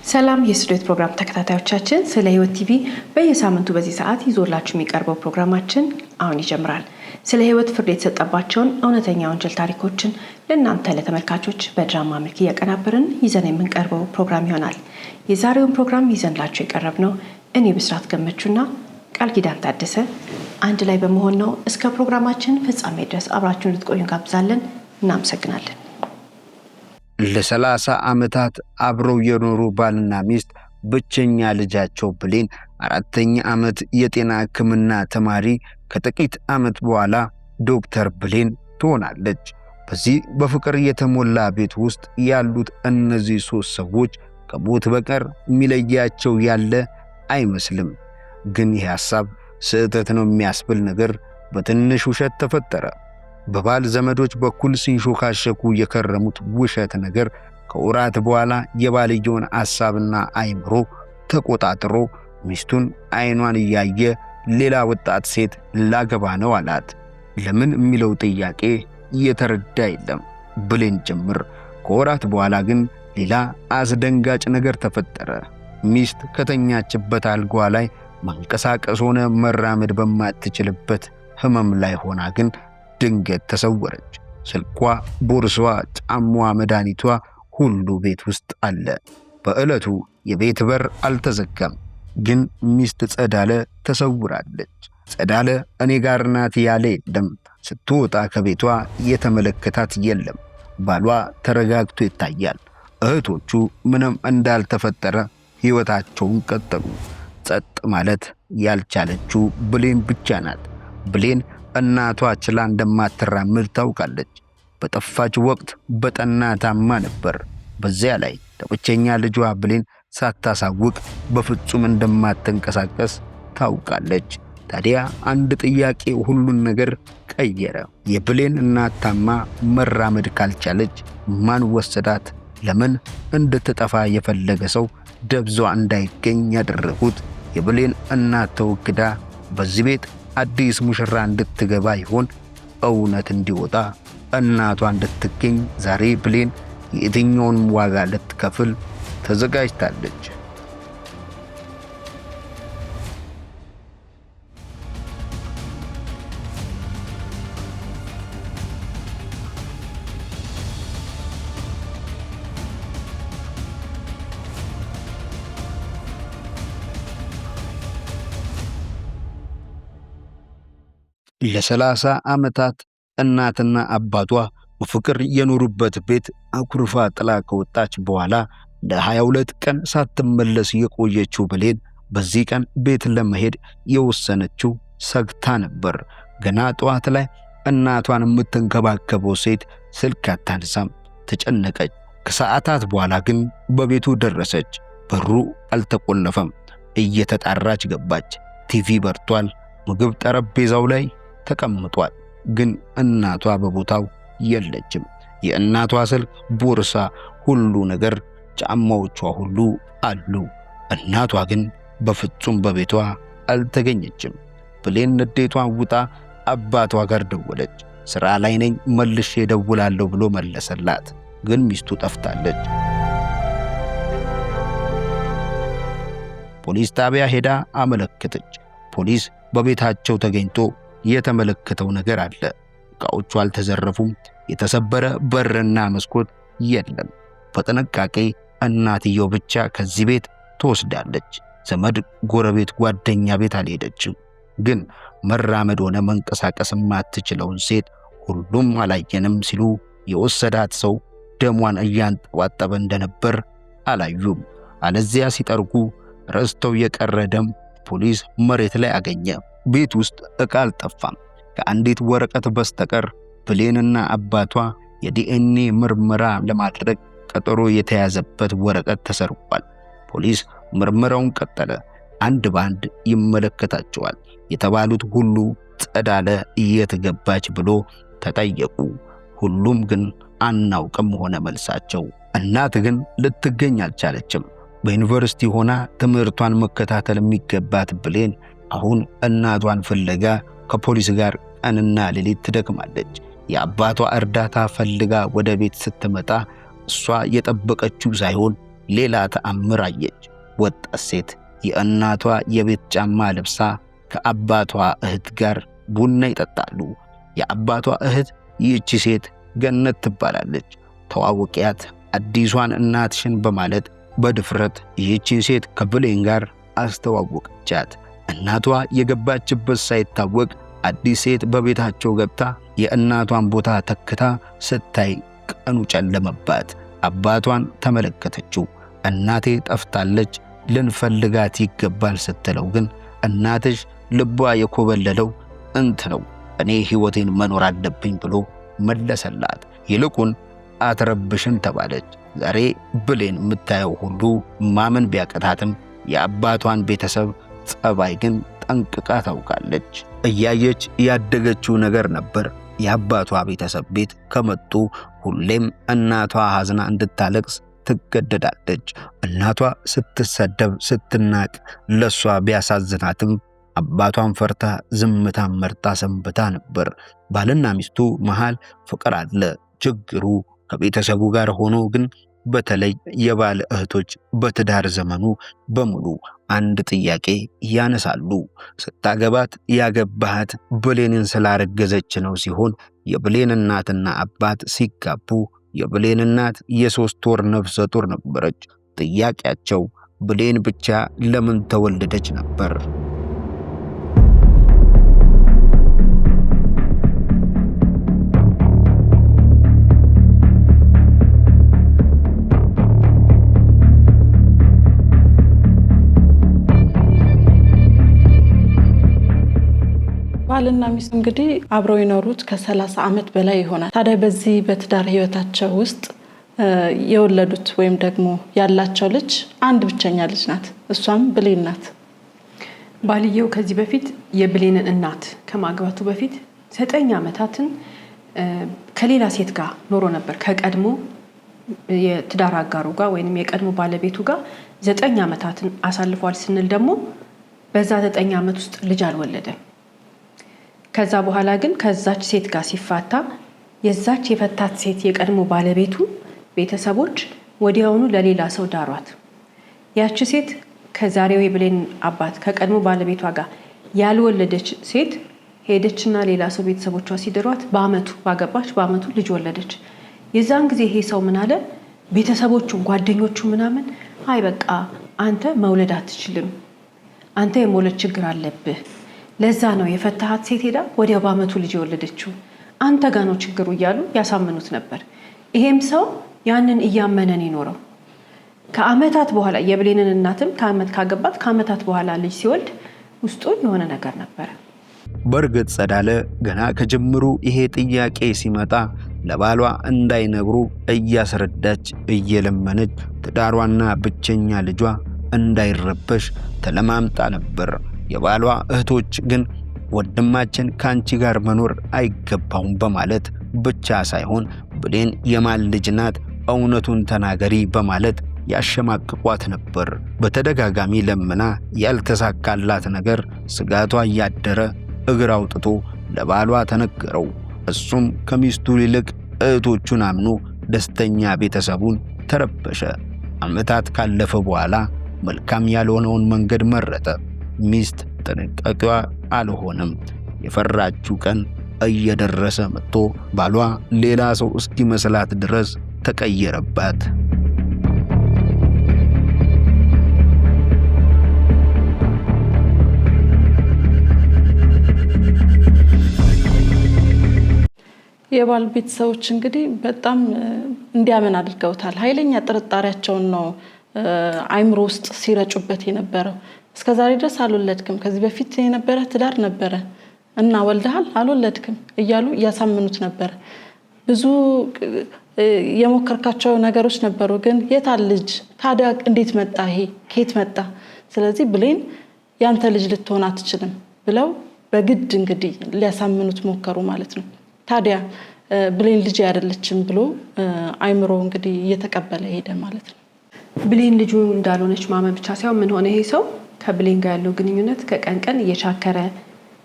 ሰላም የስቱዲዮ ፕሮግራም ተከታታዮቻችን ስለ ህይወት ቲቪ በየሳምንቱ በዚህ ሰዓት ይዞላችሁ የሚቀርበው ፕሮግራማችን አሁን ይጀምራል። ስለ ህይወት ፍርድ የተሰጠባቸውን እውነተኛ ወንጀል ታሪኮችን ለእናንተ ለተመልካቾች በድራማ መልክ እያቀናበርን ይዘን የምንቀርበው ፕሮግራም ይሆናል። የዛሬውን ፕሮግራም ይዘንላችሁ የቀረብነው እኔ ብስራት ገመቹና ቃል ኪዳን ታደሰ አንድ ላይ በመሆን ነው። እስከ ፕሮግራማችን ፍጻሜ ድረስ አብራችሁን እንድትቆዩ ጋብዛለን። እናመሰግናለን። ለ30 ዓመታት አብረው የኖሩ ባልና ሚስት ብቸኛ ልጃቸው ብሌን 4ኛ ዓመት የጤና ሕክምና ተማሪ ከጥቂት ዓመት በኋላ ዶክተር ብሌን ትሆናለች። በዚህ በፍቅር የተሞላ ቤት ውስጥ ያሉት እነዚህ 3 ሰዎች ከሞት በቀር የሚለያቸው ያለ አይመስልም። ግን ይህ ሐሳብ ስህተት ነው የሚያስብል ነገር በትንሽ ውሸት ተፈጠረ። በባል ዘመዶች በኩል ሲንሾካሸኩ የከረሙት ውሸት ነገር ከወራት በኋላ የባልየውን ሐሳብና አይምሮ ተቆጣጥሮ ሚስቱን አይኗን እያየ ሌላ ወጣት ሴት ላገባ ነው አላት። ለምን የሚለው ጥያቄ እየተረዳ የለም ብሌን ጭምር። ከወራት በኋላ ግን ሌላ አስደንጋጭ ነገር ተፈጠረ። ሚስት ከተኛችበት አልጋዋ ላይ መንቀሳቀስ ሆነ መራመድ በማትችልበት ህመም ላይ ሆና ግን ድንገት ተሰወረች። ስልኳ፣ ቦርሳዋ፣ ጫማዋ፣ መድኃኒቷ ሁሉ ቤት ውስጥ አለ። በዕለቱ የቤት በር አልተዘጋም። ግን ሚስት ጸዳለ ተሰውራለች። ጸዳለ እኔ ጋር ናት ያለ የለም። ስትወጣ ከቤቷ የተመለከታት የለም። ባሏ ተረጋግቶ ይታያል። እህቶቹ ምንም እንዳልተፈጠረ ሕይወታቸውን ቀጠሉ። ጸጥ ማለት ያልቻለችው ብሌን ብቻ ናት። ብሌን እናቷ ችላ እንደማትራመድ ታውቃለች። በጠፋች ወቅት በጠና ታማ ነበር። በዚያ ላይ ለብቸኛ ልጇ ብሌን ሳታሳውቅ በፍጹም እንደማትንቀሳቀስ ታውቃለች። ታዲያ አንድ ጥያቄ ሁሉን ነገር ቀየረ። የብሌን እናት ታማ መራመድ ካልቻለች ማን ወሰዳት? ለምን እንድትጠፋ የፈለገ ሰው ደብዟ እንዳይገኝ ያደረጉት? የብሌን እናት ተወግዳ በዚህ ቤት አዲስ ሙሽራ እንድትገባ ይሆን? እውነት እንዲወጣ እናቷ እንድትገኝ ዛሬ ብሌን የትኛውን ዋጋ ልትከፍል ተዘጋጅታለች? ለ30 ዓመታት እናትና አባቷ በፍቅር የኖሩበት ቤት አኩርፋ ጥላ ከወጣች በኋላ ለ22 ቀን ሳትመለስ የቆየችው ብሌን በዚህ ቀን ቤት ለመሄድ የወሰነችው ሰግታ ነበር። ገና ጠዋት ላይ እናቷን የምትንከባከበው ሴት ስልክ አታነሳም። ተጨነቀች። ከሰዓታት በኋላ ግን በቤቱ ደረሰች። በሩ አልተቆለፈም። እየተጣራች ገባች። ቲቪ በርቷል። ምግብ ጠረጴዛው ላይ ተቀምጧል። ግን እናቷ በቦታው የለችም። የእናቷ ስልክ፣ ቦርሳ፣ ሁሉ ነገር፣ ጫማዎቿ ሁሉ አሉ። እናቷ ግን በፍጹም በቤቷ አልተገኘችም። ብሌን ንዴቷን ውጣ አባቷ ጋር ደወለች። ሥራ ላይ ነኝ መልሼ እደውላለሁ ብሎ መለሰላት። ግን ሚስቱ ጠፍታለች። ፖሊስ ጣቢያ ሄዳ አመለከተች። ፖሊስ በቤታቸው ተገኝቶ የተመለከተው ነገር አለ። ዕቃዎቹ አልተዘረፉም። የተሰበረ በርና መስኮት የለም። በጥንቃቄ እናትየው ብቻ ከዚህ ቤት ትወስዳለች። ዘመድ፣ ጎረቤት፣ ጓደኛ ቤት አልሄደችም። ግን መራመድ ሆነ መንቀሳቀስ የማትችለውን ሴት ሁሉም አላየንም ሲሉ የወሰዳት ሰው ደሟን እያንጠባጠበ እንደነበር አላዩም። አለዚያ ሲጠርጉ ረስተው የቀረ ደም ፖሊስ መሬት ላይ አገኘ። ቤት ውስጥ ዕቃ አልጠፋም። ከአንዲት ወረቀት በስተቀር ብሌንና አባቷ የዲኤንኤ ምርመራ ለማድረግ ቀጠሮ የተያዘበት ወረቀት ተሰርቋል። ፖሊስ ምርመራውን ቀጠለ። አንድ ባንድ ይመለከታቸዋል። የተባሉት ሁሉ ጸዳለ የት ገባች ብሎ ተጠየቁ። ሁሉም ግን አናውቅም ሆነ መልሳቸው። እናት ግን ልትገኝ አልቻለችም። በዩኒቨርሲቲ ሆና ትምህርቷን መከታተል የሚገባት ብሌን አሁን እናቷን ፍለጋ ከፖሊስ ጋር ቀንና ሌሊት ትደክማለች። የአባቷ እርዳታ ፈልጋ ወደ ቤት ስትመጣ እሷ የጠበቀችው ሳይሆን ሌላ ተአምር አየች። ወጣት ሴት የእናቷ የቤት ጫማ ለብሳ ከአባቷ እህት ጋር ቡና ይጠጣሉ። የአባቷ እህት ይህች ሴት ገነት ትባላለች። ተዋውቂያት አዲሷን እናትሽን በማለት በድፍረት ይህችን ሴት ከብሌን ጋር አስተዋወቀቻት። እናቷ የገባችበት ሳይታወቅ አዲስ ሴት በቤታቸው ገብታ የእናቷን ቦታ ተክታ ስታይ ቀኑ ጨለመባት። አባቷን ተመለከተችው። እናቴ ጠፍታለች፣ ልንፈልጋት ይገባል ስትለው ግን እናትሽ ልቧ የኮበለለው እንት ነው፣ እኔ ሕይወቴን መኖር አለብኝ ብሎ መለሰላት። ይልቁን አትረብሽን ተባለች። ዛሬ ብሌን የምታየው ሁሉ ማመን ቢያቀታትም የአባቷን ቤተሰብ ጸባይ ግን ጠንቅቃ ታውቃለች። እያየች ያደገችው ነገር ነበር። የአባቷ ቤተሰብ ቤት ከመጡ ሁሌም እናቷ ሐዘና እንድታለቅስ ትገደዳለች። እናቷ ስትሰደብ ስትናቅ ለሷ ቢያሳዝናትም አባቷን ፈርታ ዝምታን መርጣ ሰንብታ ነበር። ባልና ሚስቱ መሃል ፍቅር አለ። ችግሩ ከቤተሰቡ ጋር ሆኖ ግን በተለይ የባል እህቶች በትዳር ዘመኑ በሙሉ አንድ ጥያቄ ያነሳሉ። ስታገባት ያገባሃት ብሌንን ስላረገዘች ነው ሲሆን የብሌን እናትና አባት ሲጋቡ የብሌን እናት የ3 ወር ነፍሰ ጡር ነበረች። ጥያቄያቸው ብሌን ብቻ ለምን ተወለደች ነበር። ባልና ሚስት እንግዲህ አብረው የኖሩት ከ30 ዓመት በላይ ይሆናል። ታዲያ በዚህ በትዳር ህይወታቸው ውስጥ የወለዱት ወይም ደግሞ ያላቸው ልጅ አንድ ብቸኛ ልጅ ናት። እሷም ብሌን ናት። ባልየው ከዚህ በፊት የብሌንን እናት ከማግባቱ በፊት 9 ዓመታትን ከሌላ ሴት ጋር ኖሮ ነበር። ከቀድሞ የትዳር አጋሩ ጋር ወይንም የቀድሞ ባለቤቱ ጋር 9 ዓመታትን አሳልፏል ስንል ደግሞ በዛ 9 ዓመት ውስጥ ልጅ አልወለደም። ከዛ በኋላ ግን ከዛች ሴት ጋር ሲፋታ የዛች የፈታት ሴት የቀድሞ ባለቤቱ ቤተሰቦች ወዲያውኑ ለሌላ ሰው ዳሯት። ያቺ ሴት ከዛሬው የብሌን አባት ከቀድሞ ባለቤቷ ጋር ያልወለደች ሴት ሄደችና ሌላ ሰው ቤተሰቦቿ ሲድሯት ባገባች በአመቱ ልጅ ወለደች። የዛን ጊዜ ይሄ ሰው ምን አለ? ቤተሰቦቹ ጓደኞቹ ምናምን አይ በቃ አንተ መውለድ አትችልም፣ አንተ የመውለድ ችግር አለብህ፣ ለዛ ነው የፈታሃት ሴት ሄዳ ወዲያው በአመቱ ልጅ የወለደችው፣ አንተ ጋር ነው ችግሩ እያሉ ያሳምኑት ነበር። ይሄም ሰው ያንን እያመነን ይኖረው። ከአመታት በኋላ የብሌንን እናትም ካገባት ከአመታት በኋላ ልጅ ሲወልድ ውስጡ የሆነ ነገር ነበር። በርግጥ ጸዳለ ገና ከጀምሩ ይሄ ጥያቄ ሲመጣ ለባሏ እንዳይነግሩ እያስረዳች እየለመነች ትዳሯና ብቸኛ ልጇ እንዳይረበሽ ተለማምጣ ነበር። የባሏ እህቶች ግን ወንድማችን ካንቺ ጋር መኖር አይገባውም በማለት ብቻ ሳይሆን ብሌን የማን ልጅ ናት እውነቱን ተናገሪ በማለት ያሸማቅቋት ነበር። በተደጋጋሚ ለምና ያልተሳካላት ነገር ስጋቷ እያደረ እግር አውጥቶ ለባሏ ተነገረው። እሱም ከሚስቱ ይልቅ እህቶቹን አምኖ ደስተኛ ቤተሰቡን ተረበሸ። ዓመታት ካለፈ በኋላ መልካም ያልሆነውን መንገድ መረጠ። ሚስት ጥንቃቄዋ አልሆነም። የፈራችው ቀን እየደረሰ መጥቶ ባሏ ሌላ ሰው እስኪመስላት ድረስ ተቀየረባት። የባል ቤተሰቦች እንግዲህ በጣም እንዲያመን አድርገውታል። ኃይለኛ ጥርጣሬያቸውን ነው አይምሮ ውስጥ ሲረጩበት የነበረው። እስከዛሬ ድረስ አልወለድክም፣ ከዚህ በፊት የነበረ ትዳር ነበረ እና ወልደሃል አልወለድክም እያሉ ያሳምኑት ነበር። ብዙ የሞከርካቸው ነገሮች ነበሩ፣ ግን የታል ልጅ ታዲያ እንዴት መጣ ይሄ ከየት መጣ? ስለዚህ ብሌን ያንተ ልጅ ልትሆን አትችልም ብለው በግድ እንግዲህ ሊያሳምኑት ሞከሩ ማለት ነው። ታዲያ ብሌን ልጅ አይደለችም ብሎ አይምሮ እንግዲህ እየተቀበለ ሄደ ማለት ነው። ብሌን ልጁ እንዳልሆነች ማመን ብቻ ሳይሆን ምን ሆነ? ይሄ ሰው ከብሌን ጋር ያለው ግንኙነት ከቀን ቀን እየቻከረ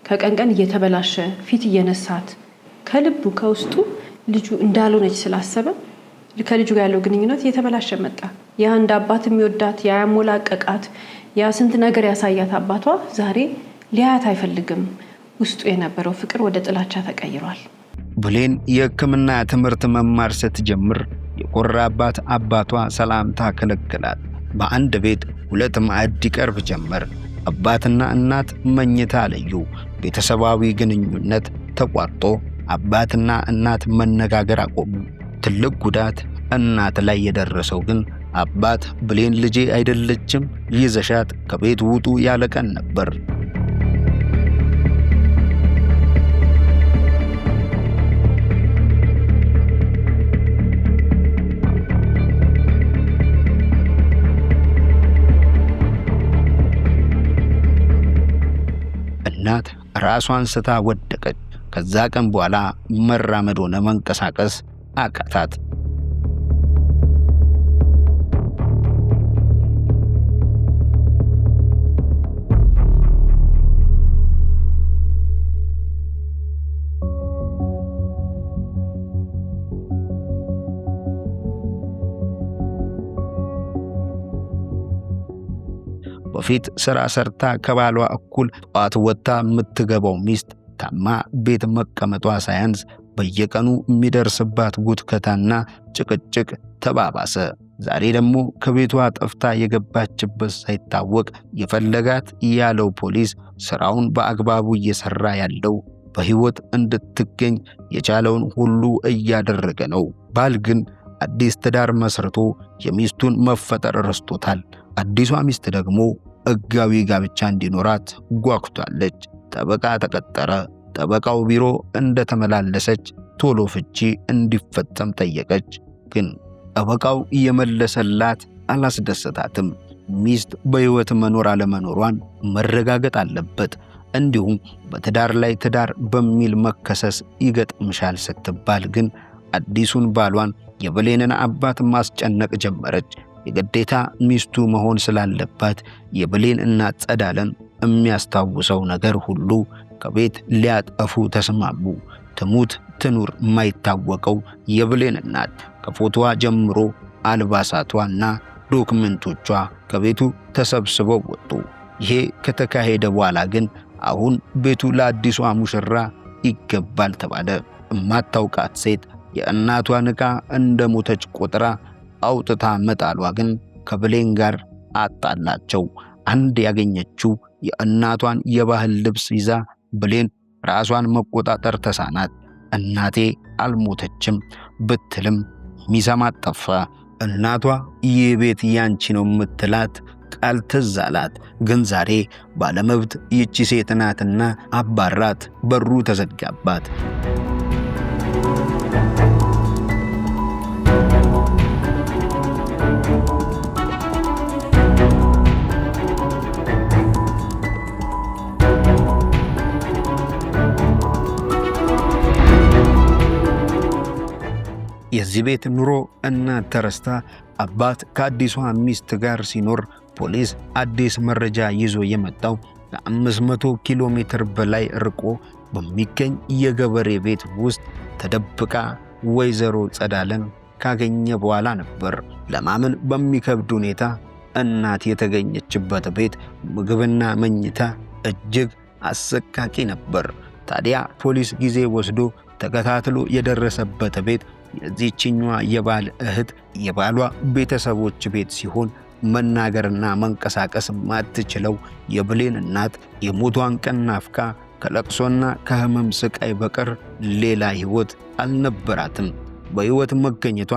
ከቀን ቀን እየተበላሸ ፊት እየነሳት ከልቡ ከውስጡ ልጁ እንዳልሆነች ስላሰበ ከልጁ ጋር ያለው ግንኙነት እየተበላሸ መጣ። ያ እንደ አባት የሚወዳት ያ ያሞላቀቃት ያ ስንት ነገር ያሳያት አባቷ ዛሬ ሊያያት አይፈልግም። ውስጡ የነበረው ፍቅር ወደ ጥላቻ ተቀይሯል። ብሌን የሕክምና ትምህርት መማር ስትጀምር የቆራባት አባቷ ሰላምታ ከለከላት። በአንድ ቤት 2 ማዕድ ይቀርብ ጀመር። አባትና እናት መኝታ ለዩ። ቤተሰባዊ ግንኙነት ተቋርጦ አባትና እናት መነጋገር አቆሙ። ትልቅ ጉዳት እናት ላይ የደረሰው ግን አባት ብሌን ልጄ አይደለችም፣ ይዘሻት ከቤት ውጡ ያለ ቀን ነበር። እናት ራሷን ስታ ወደቀች። ከዛ ቀን በኋላ መራመድ ሆነ መንቀሳቀስ አቃታት። በፊት ስራ ሰርታ ከባሏ እኩል ጧት ወጥታ የምትገባው ሚስት ታማ ቤት መቀመጧ ሳያንስ በየቀኑ የሚደርስባት ጉትከታና ጭቅጭቅ ተባባሰ። ዛሬ ደግሞ ከቤቷ ጠፍታ የገባችበት ሳይታወቅ የፈለጋት ያለው ፖሊስ ስራውን በአግባቡ እየሰራ ያለው በህይወት እንድትገኝ የቻለውን ሁሉ እያደረገ ነው። ባል ግን አዲስ ትዳር መስርቶ የሚስቱን መፈጠር ረስቶታል። አዲሷ ሚስት ደግሞ ሕጋዊ ጋብቻ እንዲኖራት ጓጉታለች። ጠበቃ ተቀጠረ። ጠበቃው ቢሮ እንደተመላለሰች ቶሎ ፍቺ እንዲፈጸም ጠየቀች። ግን ጠበቃው የመለሰላት አላስደሰታትም። ሚስት በሕይወት መኖር አለመኖሯን መረጋገጥ አለበት፣ እንዲሁም በትዳር ላይ ትዳር በሚል መከሰስ ይገጥምሻል ስትባል ግን አዲሱን ባሏን የብሌንን አባት ማስጨነቅ ጀመረች። የግዴታ ሚስቱ መሆን ስላለባት የብሌን እናት ጸዳለን የሚያስታውሰው ነገር ሁሉ ከቤት ሊያጠፉ ተስማሙ። ትሙት ትኑር የማይታወቀው የብሌን እናት ከፎቶዋ ጀምሮ አልባሳቷና ዶክመንቶቿ ከቤቱ ተሰብስበው ወጡ። ይሄ ከተካሄደ በኋላ ግን አሁን ቤቱ ለአዲሷ ሙሽራ ይገባል ተባለ። የማታውቃት ሴት የእናቷን ዕቃ እንደሞተች ቆጥራ አውጥታ መጣሏ ግን ከብሌን ጋር አጣላቸው። አንድ ያገኘችው የእናቷን የባህል ልብስ ይዛ ብሌን ራሷን መቆጣጠር ተሳናት። እናቴ አልሞተችም ብትልም ሚሰማት ጠፋ። እናቷ ይህ ቤት ያንቺ ነው የምትላት ቃል ትዝ አላት። ግን ዛሬ ባለመብት ይቺ ሴት ናትና አባራት። በሩ ተዘጋባት። የዚህ ቤት ኑሮ እናት ተረስታ አባት ከአዲሷ ሚስት ጋር ሲኖር ፖሊስ አዲስ መረጃ ይዞ የመጣው ከ500 ኪሎ ሜትር በላይ ርቆ በሚገኝ የገበሬ ቤት ውስጥ ተደብቃ ወይዘሮ ጸዳለን ካገኘ በኋላ ነበር። ለማመን በሚከብድ ሁኔታ እናት የተገኘችበት ቤት ምግብና መኝታ እጅግ አሰቃቂ ነበር። ታዲያ ፖሊስ ጊዜ ወስዶ ተከታትሎ የደረሰበት ቤት የዚህችኛዋ የባል እህት የባሏ ቤተሰቦች ቤት ሲሆን መናገርና መንቀሳቀስ ማትችለው የብሌን እናት የሞቷን ቀን ናፍቃ ከለቅሶና ከህመም ስቃይ በቀር ሌላ ህይወት አልነበራትም። በህይወት መገኘቷ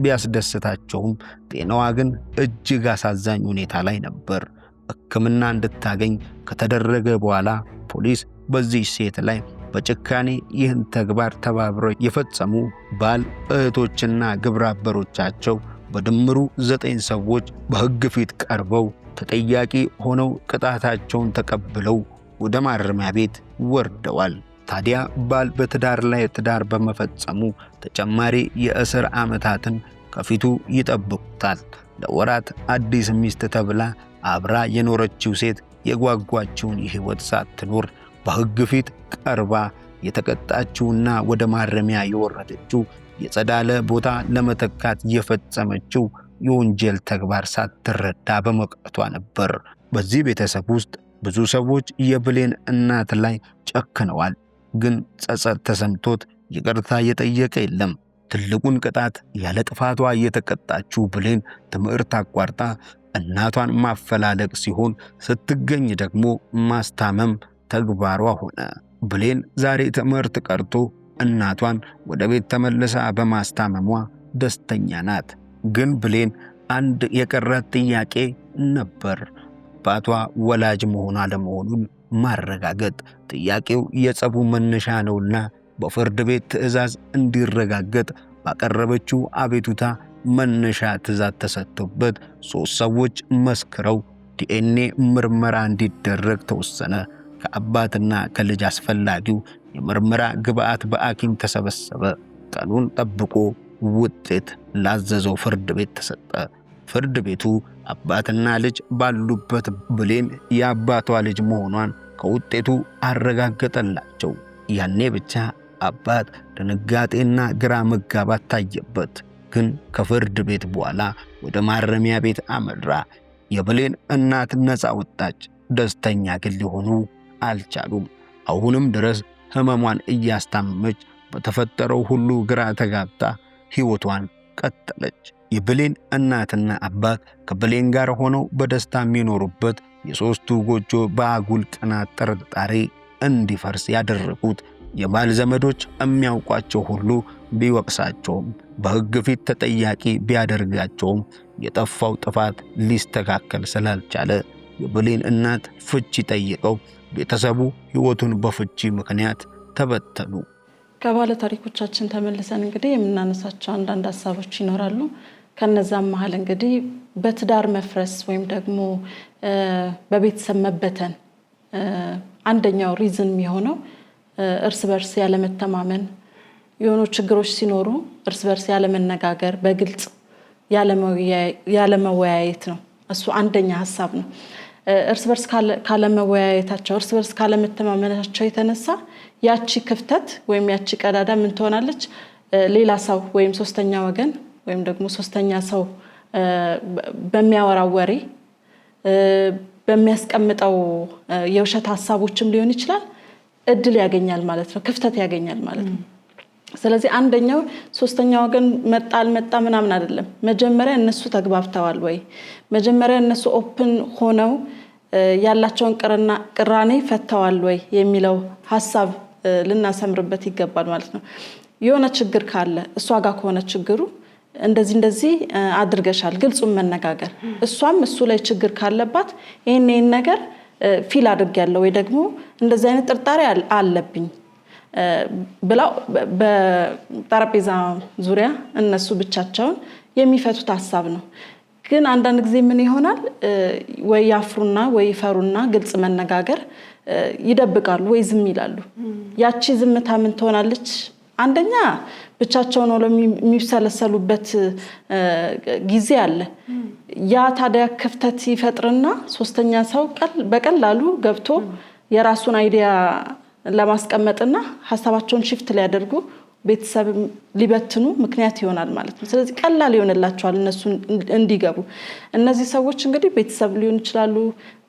ቢያስደስታቸውም ጤናዋ ግን እጅግ አሳዛኝ ሁኔታ ላይ ነበር። ሕክምና እንድታገኝ ከተደረገ በኋላ ፖሊስ በዚህ ሴት ላይ በጭካኔ ይህን ተግባር ተባብረው የፈጸሙ ባል እህቶችና ግብረ አበሮቻቸው በድምሩ 9 ሰዎች በሕግ ፊት ቀርበው ተጠያቂ ሆነው ቅጣታቸውን ተቀብለው ወደ ማረሚያ ቤት ወርደዋል። ታዲያ ባል በትዳር ላይ ትዳር በመፈጸሙ ተጨማሪ የእስር ዓመታትን ከፊቱ ይጠብቁታል። ለወራት አዲስ ሚስት ተብላ አብራ የኖረችው ሴት የጓጓችውን ሕይወት ሳትኖር በሕግ ፊት ቀርባ የተቀጣችውና ወደ ማረሚያ የወረደችው የጸዳለ ቦታ ለመተካት የፈጸመችው የወንጀል ተግባር ሳትረዳ በመቅረቷ ነበር። በዚህ ቤተሰብ ውስጥ ብዙ ሰዎች የብሌን እናት ላይ ጨክነዋል። ግን ጸጸት ተሰምቶት ይቅርታ የጠየቀ የለም። ትልቁን ቅጣት ያለ ጥፋቷ የተቀጣችው ብሌን ትምህርት አቋርጣ እናቷን ማፈላለግ ሲሆን ስትገኝ ደግሞ ማስታመም ተግባሯ ሆነ። ብሌን ዛሬ ትምህርት ቀርቶ እናቷን ወደ ቤት ተመልሳ በማስታመሟ ደስተኛ ናት። ግን ብሌን አንድ የቀራት ጥያቄ ነበር። አባቷ ወላጅ መሆኗ ለመሆኑን ማረጋገጥ። ጥያቄው የጸቡ መነሻ ነውና በፍርድ ቤት ትዕዛዝ እንዲረጋገጥ ባቀረበችው አቤቱታ መነሻ ትዕዛዝ ተሰጥቶበት 3 ሰዎች መስክረው ዲኤንኤ ምርመራ እንዲደረግ ተወሰነ። ከአባትና ከልጅ አስፈላጊው የምርመራ ግብዓት በሐኪም ተሰበሰበ። ቀኑን ጠብቆ ውጤት ላዘዘው ፍርድ ቤት ተሰጠ። ፍርድ ቤቱ አባትና ልጅ ባሉበት ብሌን የአባቷ ልጅ መሆኗን ከውጤቱ አረጋገጠላቸው። ያኔ ብቻ አባት ድንጋጤና ግራ መጋባት ታየበት። ግን ከፍርድ ቤት በኋላ ወደ ማረሚያ ቤት አመራ። የብሌን እናት ነፃ ወጣች። ደስተኛ ግን ሊሆኑ አልቻሉም። አሁንም ድረስ ህመሟን እያስታመመች በተፈጠረው ሁሉ ግራ ተጋብታ ሕይወቷን ቀጠለች። የብሌን እናትና አባት ከብሌን ጋር ሆነው በደስታ የሚኖሩበት የሦስቱ ጎጆ በአጉል ቅናት ጥርጣሬ እንዲፈርስ ያደረጉት የባል ዘመዶች የሚያውቋቸው ሁሉ ቢወቅሳቸውም በሕግ ፊት ተጠያቂ ቢያደርጋቸውም የጠፋው ጥፋት ሊስተካከል ስላልቻለ የብሌን እናት ፍቺ ጠይቀው ቤተሰቡ ሕይወቱን በፍቺ ምክንያት ተበተኑ። ከባለ ታሪኮቻችን ተመልሰን እንግዲህ የምናነሳቸው አንዳንድ ሐሳቦች ይኖራሉ። ከነዛም መሃል እንግዲህ በትዳር መፍረስ ወይም ደግሞ በቤተሰብ መበተን አንደኛው ሪዝን የሚሆነው እርስ በርስ ያለመተማመን፣ የሆኑ ችግሮች ሲኖሩ እርስ በርስ ያለመነጋገር፣ በግልጽ ያለመወያየት ነው። እሱ አንደኛ ሐሳብ ነው። እርስ በርስ ካለመወያየታቸው፣ እርስ በርስ ካለመተማመናቸው የተነሳ ያቺ ክፍተት ወይም ያቺ ቀዳዳ ምን ትሆናለች? ሌላ ሰው ወይም ሶስተኛ ወገን ወይም ደግሞ ሶስተኛ ሰው በሚያወራው ወሬ በሚያስቀምጠው የውሸት ሐሳቦችም ሊሆን ይችላል እድል ያገኛል ማለት ነው፣ ክፍተት ያገኛል ማለት ነው። ስለዚህ አንደኛው ሶስተኛ ወገን መጣ አልመጣ ምናምን አይደለም። መጀመሪያ እነሱ ተግባብተዋል ወይ፣ መጀመሪያ እነሱ ኦፕን ሆነው ያላቸውን ቅራኔ ፈተዋል ወይ የሚለው ሐሳብ ልናሰምርበት ይገባል ማለት ነው። የሆነ ችግር ካለ እሷ ጋር ከሆነ ችግሩ እንደዚህ አድርገሻል፣ ግልጹን መነጋገር፣ እሷም እሱ ላይ ችግር ካለባት ይሄን ነገር ፊል አድርጌያለሁ ወይ ደግሞ እንደዚህ አይነት ጥርጣሬ አለብኝ ብለው በጠረጴዛ ዙሪያ እነሱ ብቻቸውን የሚፈቱት ሐሳብ ነው። ግን አንዳንድ ጊዜ ምን ይሆናል? ወይ ያፍሩና ወይ ይፈሩና ግልጽ መነጋገር ይደብቃሉ ወይ ዝም ይላሉ። ያቺ ዝምታ ምን ትሆናለች? አንደኛ ብቻቸውን ሆነው የሚሰለሰሉበት ጊዜ አለ። ያ ታዲያ ክፍተት ይፈጥርና ሶስተኛ ሰው በቀላሉ ገብቶ የራሱን አይዲያ ለማስቀመጥና ሐሳባቸውን ሽፍት ሊያደርጉ ቤተሰብ ሊበትኑ ምክንያት ይሆናል ማለት ነው። ስለዚህ ቀላል ይሆንላቸዋል እነሱ እንዲገቡ። እነዚህ ሰዎች እንግዲህ ቤተሰብ ሊሆን ይችላሉ።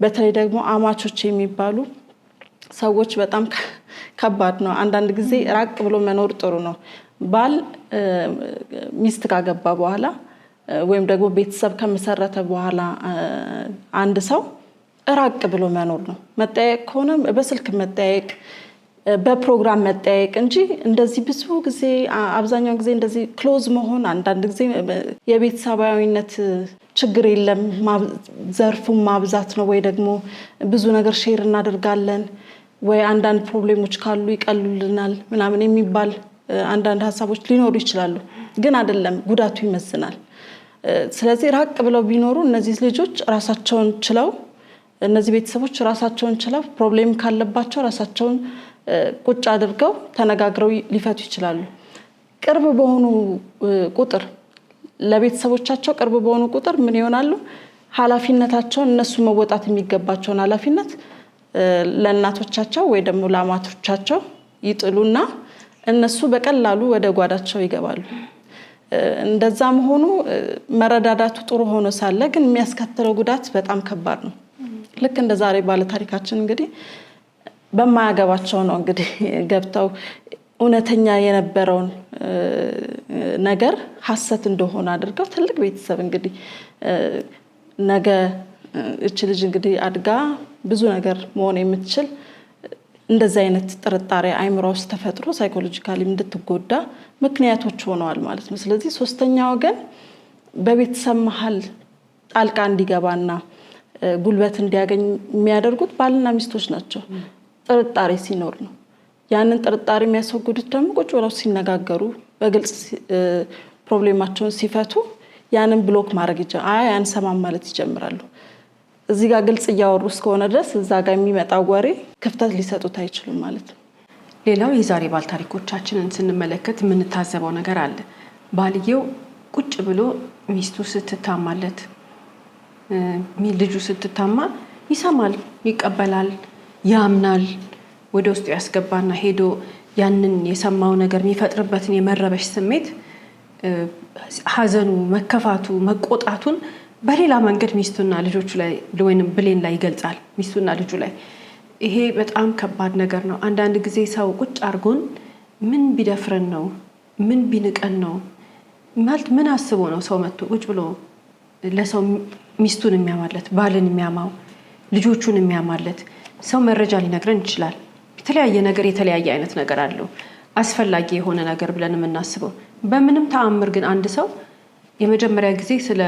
በተለይ ደግሞ አማቾች የሚባሉ ሰዎች በጣም ከባድ ነው። አንዳንድ ጊዜ ራቅ ብሎ መኖር ጥሩ ነው። ባል ሚስት ካገባ በኋላ ወይም ደግሞ ቤተሰብ ከመሰረተ በኋላ አንድ ሰው ራቅ ብሎ መኖር ነው። መጠያየቅ ከሆነ በስልክ መጠያየቅ፣ በፕሮግራም መጠያየቅ እንጂ እንደዚህ ብዙ ጊዜ አብዛኛው ጊዜ እንደዚህ ክሎዝ መሆን አንዳንድ ጊዜ የቤተሰባዊነት ችግር የለም ዘርፉን ማብዛት ነው። ወይ ደግሞ ብዙ ነገር ሼር እናደርጋለን ወይ አንዳንድ ፕሮብሌሞች ካሉ ይቀሉልናል ምናምን የሚባል አንዳንድ ሐሳቦች ሊኖሩ ይችላሉ። ግን አይደለም፣ ጉዳቱ ይመስናል። ስለዚህ ራቅ ብለው ቢኖሩ እነዚህ ልጆች ራሳቸውን ችለው እነዚህ ቤተሰቦች ራሳቸውን ችለው ፕሮብሌም ካለባቸው ራሳቸውን ቁጭ አድርገው ተነጋግረው ሊፈቱ ይችላሉ። ቅርብ በሆኑ ቁጥር ለቤተሰቦቻቸው ቅርብ በሆኑ ቁጥር ምን ይሆናሉ? ኃላፊነታቸውን እነሱ መወጣት የሚገባቸውን ኃላፊነት ለእናቶቻቸው ወይ ደግሞ ለአማቶቻቸው ይጥሉና እነሱ በቀላሉ ወደ ጓዳቸው ይገባሉ። እንደዛም ሆኖ መረዳዳቱ ጥሩ ሆኖ ሳለ ግን የሚያስከትለው ጉዳት በጣም ከባድ ነው። ልክ እንደ ዛሬ ባለ ታሪካችን እንግዲህ በማያገባቸው ነው እንግዲህ ገብተው እውነተኛ የነበረውን ነገር ሐሰት እንደሆነ አድርገው ትልቅ ቤተሰብ እንግዲህ ነገ እቺ ልጅ እንግዲህ አድጋ ብዙ ነገር መሆን የምትችል እንደዛ አይነት ጥርጣሬ አይምሮ ውስጥ ተፈጥሮ ሳይኮሎጂካሊ እንድትጎዳ ምክንያቶች ሆነዋል ማለት ነው። ስለዚህ ሶስተኛ ወገን በቤተሰብ መሃል ጣልቃ እንዲገባና ጉልበት እንዲያገኝ የሚያደርጉት ባልና ሚስቶች ናቸው። ጥርጣሬ ሲኖር ነው። ያንን ጥርጣሬ የሚያስወግዱት ደግሞ ቁጭ ብለው ሲነጋገሩ በግልጽ ፕሮብሌማቸውን ሲፈቱ ያንን ብሎክ ማድረግ ይጀምራሉ። አንሰማም ማለት ይጀምራሉ። እዚህ ጋር ግልጽ እያወሩ እስከሆነ ድረስ እዛ ጋር የሚመጣው ወሬ ክፍተት ሊሰጡት አይችሉም ማለት ነው። ሌላው የዛሬ ባል ታሪኮቻችንን ስንመለከት የምንታዘበው ነገር አለ። ባልየው ቁጭ ብሎ ሚስቱ ስትታማለት ልጁ ስትታማ ይሰማል፣ ይቀበላል፣ ያምናል። ወደ ውስጡ ያስገባና ሄዶ ያንን የሰማው ነገር የሚፈጥርበትን የመረበሽ ስሜት ሐዘኑ፣ መከፋቱ፣ መቆጣቱን በሌላ መንገድ ሚስቱና ልጆቹ ላይ ወይንም ብሌን ላይ ይገልጻል። ሚስቱና ልጁ ላይ ይሄ በጣም ከባድ ነገር ነው። አንዳንድ ጊዜ ሰው ቁጭ አርጎን ምን ቢደፍረን ነው ምን ቢንቀን ነው ማለት ምን አስቦ ነው ሰው መጥቶ ቁጭ ብሎ ለሰው ሚስቱን የሚያማለት ባልን የሚያማው ልጆቹን የሚያማለት ሰው መረጃ ሊነግረን ይችላል። የተለያየ ነገር የተለያየ አይነት ነገር አለው አስፈላጊ የሆነ ነገር ብለን የምናስበው። በምንም ተአምር ግን አንድ ሰው የመጀመሪያ ጊዜ ስለ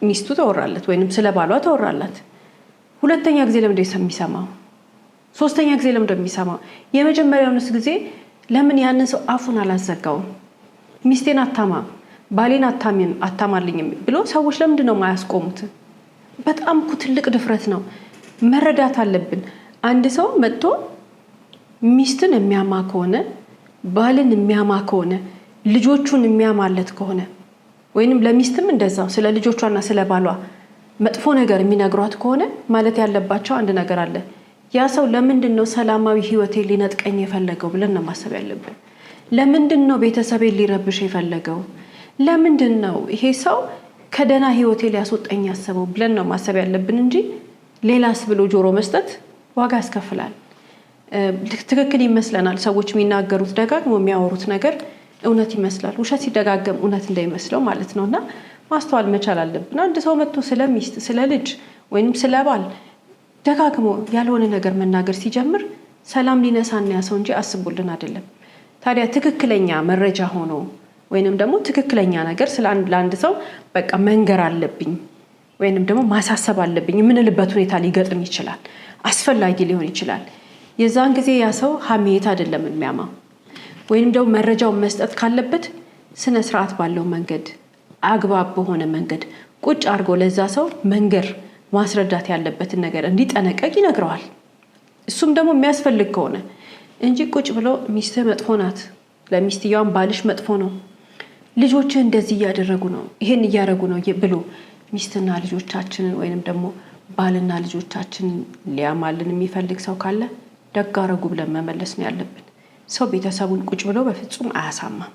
ሚስቱ ተወራለት ወይንም ስለ ባሏ ተወራላት፣ ሁለተኛ ጊዜ ለምንድን ነው የሚሰማው? ሶስተኛ ጊዜ ለምንድን ነው የሚሰማው? የመጀመሪያውንስ ጊዜ ለምን ያንን ሰው አፉን አላዘጋውም? ሚስቴን አታማም ባሌን አታማልኝም ብሎ ሰዎች ለምንድን ነው የማያስቆሙት? በጣም እኮ ትልቅ ድፍረት ነው። መረዳት አለብን። አንድ ሰው መጥቶ ሚስትን የሚያማ ከሆነ ባልን የሚያማ ከሆነ ልጆቹን የሚያማለት ከሆነ ወይንም ለሚስትም እንደዛው ስለ ልጆቿና ስለ ባሏ መጥፎ ነገር የሚነግሯት ከሆነ ማለት ያለባቸው አንድ ነገር አለ። ያ ሰው ለምንድን ነው ሰላማዊ ህይወቴን ሊነጥቀኝ የፈለገው ብለን ነው ማሰብ ያለብን። ለምንድን ነው ቤተሰቤን ሊረብሽ የፈለገው? ለምንድን ነው ይሄ ሰው ከደና ህይወቴ ሊያስወጣኝ ያሰበው ብለን ነው ማሰብ ያለብን እንጂ ሌላስ ብሎ ጆሮ መስጠት ዋጋ ያስከፍላል። ትክክል ይመስለናል። ሰዎች የሚናገሩት ደጋግሞ የሚያወሩት ነገር እውነት ይመስላል። ውሸት ሲደጋገም እውነት እንዳይመስለው ማለት ነውና ማስተዋል መቻል አለብን። አንድ ሰው መጥቶ ስለ ሚስት፣ ስለ ልጅ ወይንም ስለ ባል ደጋግሞ ያልሆነ ነገር መናገር ሲጀምር ሰላም ሊነሳን ያ ሰው እንጂ አስቦልን አይደለም። ታዲያ ትክክለኛ መረጃ ሆኖ ወይንም ደግሞ ትክክለኛ ነገር ስለ ለአንድ ሰው በቃ መንገር አለብኝ ወይንም ደግሞ ማሳሰብ አለብኝ የምንልበት ሁኔታ ሊገጥም ይችላል። አስፈላጊ ሊሆን ይችላል። የዛን ጊዜ ያ ሰው ሀሜት አይደለም የሚያማው ወይንም ደግሞ መረጃውን መስጠት ካለበት ስነ ስርዓት ባለው መንገድ አግባብ በሆነ መንገድ ቁጭ አድርጎ ለዛ ሰው መንገር ማስረዳት ያለበትን ነገር እንዲጠነቀቅ ይነግረዋል። እሱም ደግሞ የሚያስፈልግ ከሆነ እንጂ ቁጭ ብሎ ሚስትህ መጥፎ ናት፣ ለሚስትየዋም ባልሽ መጥፎ ነው፣ ልጆችህ እንደዚህ እያደረጉ ነው፣ ይሄን እያደረጉ ነው ብሎ ሚስትና ልጆቻችንን ወይንም ደግሞ ባልና ልጆቻችንን ሊያማልን የሚፈልግ ሰው ካለ ደግ አደረጉ ብለን መመለስ ነው ያለብን። ሰው ቤተሰቡን ቁጭ ብሎ በፍጹም አያሳማም።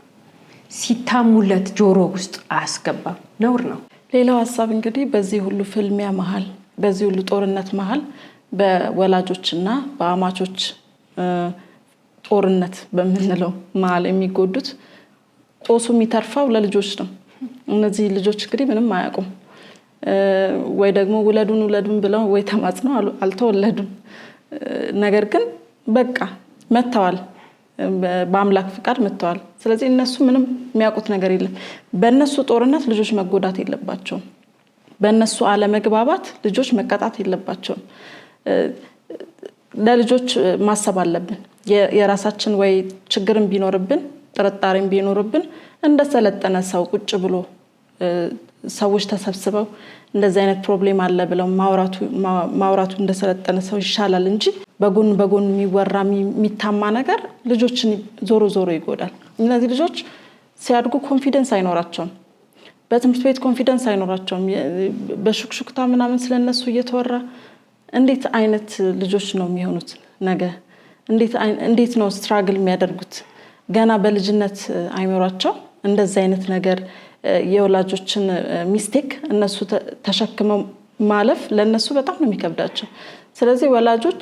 ሲታሙለት ጆሮ ውስጥ አያስገባም፣ ነውር ነው። ሌላው ሀሳብ እንግዲህ በዚህ ሁሉ ፍልሚያ መሃል በዚህ ሁሉ ጦርነት መሃል በወላጆችና በአማቾች ጦርነት በምንለው መሃል የሚጎዱት ጦሱ የሚተርፈው ለልጆች ነው። እነዚህ ልጆች እንግዲህ ምንም አያውቁም። ወይ ደግሞ ውለዱን ብለው ወይ ተማጽነው አልተወለዱም። ነገር ግን በቃ መተዋል፣ በአምላክ ፍቃድ መተዋል። ስለዚህ እነሱ ምንም የሚያውቁት ነገር የለም። በእነሱ ጦርነት ልጆች መጎዳት የለባቸውም። በእነሱ አለመግባባት ልጆች መቀጣት የለባቸውም። ለልጆች ማሰብ አለብን። የራሳችን ወይ ችግርን ቢኖርብን ጥርጣሬን ቢኖርብን እንደሰለጠነ ሰው ቁጭ ብሎ ሰዎች ተሰብስበው እንደዚህ አይነት ፕሮብሌም አለ ብለው ማውራቱ እንደሰለጠነ ሰው ይሻላል እንጂ በጎን የሚወራ የሚታማ ነገር ልጆችን ዞሮ ይጎዳል። እነዚህ ልጆች ሲያድጉ ኮንፊደንስ አይኖራቸውም። በትምህርት ቤት ኮንፊደንስ አይኖራቸውም። በሹክሹክታ ምናምን ስለነሱ እየተወራ እንዴት አይነት ልጆች ነው የሚሆኑት? ነገ እንዴት ነው ስትራግል የሚያደርጉት? ገና በልጅነት አይምሯቸው እንደዚህ አይነት ነገር የወላጆችን ሚስቴክ እነሱ ተሸክመው ማለፍ ለነሱ በጣም ነው የሚከብዳቸው። ስለዚህ ወላጆች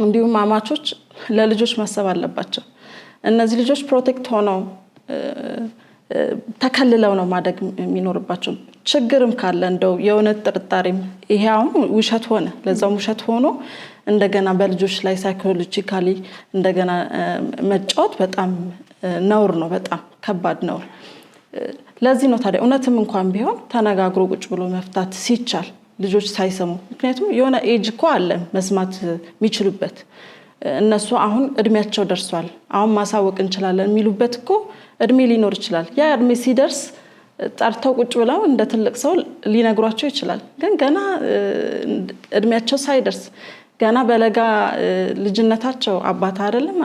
እንዲሁም አማቾች ለልጆች ማሰብ አለባቸው። እነዚህ ልጆች ፕሮቴክት ሆነው ተከልለው ነው ማደግ የሚኖርባቸው። ችግርም ካለ እንደው የእውነት ጥርጣሬም ይሄ አሁን ውሸት ሆነ ለዛው ውሸት ሆኖ እንደገና በልጆች ላይ ሳይኮሎጂካሊ እንደገና መጫወት በጣም ነውር ነው፣ በጣም ከባድ ነው። ለዚህ ነው ታዲያ እውነትም እንኳን ቢሆን ተነጋግሮ ቁጭ ብሎ መፍታት ሲቻል ልጆች ሳይሰሙ፣ ምክንያቱም የሆነ ኤጅ እኮ አለ መስማት የሚችሉበት እነሱ አሁን እድሜያቸው ደርሷል አሁን ማሳወቅ እንችላለን የሚሉበት እኮ እድሜ ሊኖር ይችላል። ያ እድሜ ሲደርስ ጠርተው ቁጭ ብለው እንደ ትልቅ ሰው ሊነግሯቸው ይችላል። ግን ገና እድሜያቸው ሳይደርስ ገና በለጋ ልጅነታቸው አባት አይደለም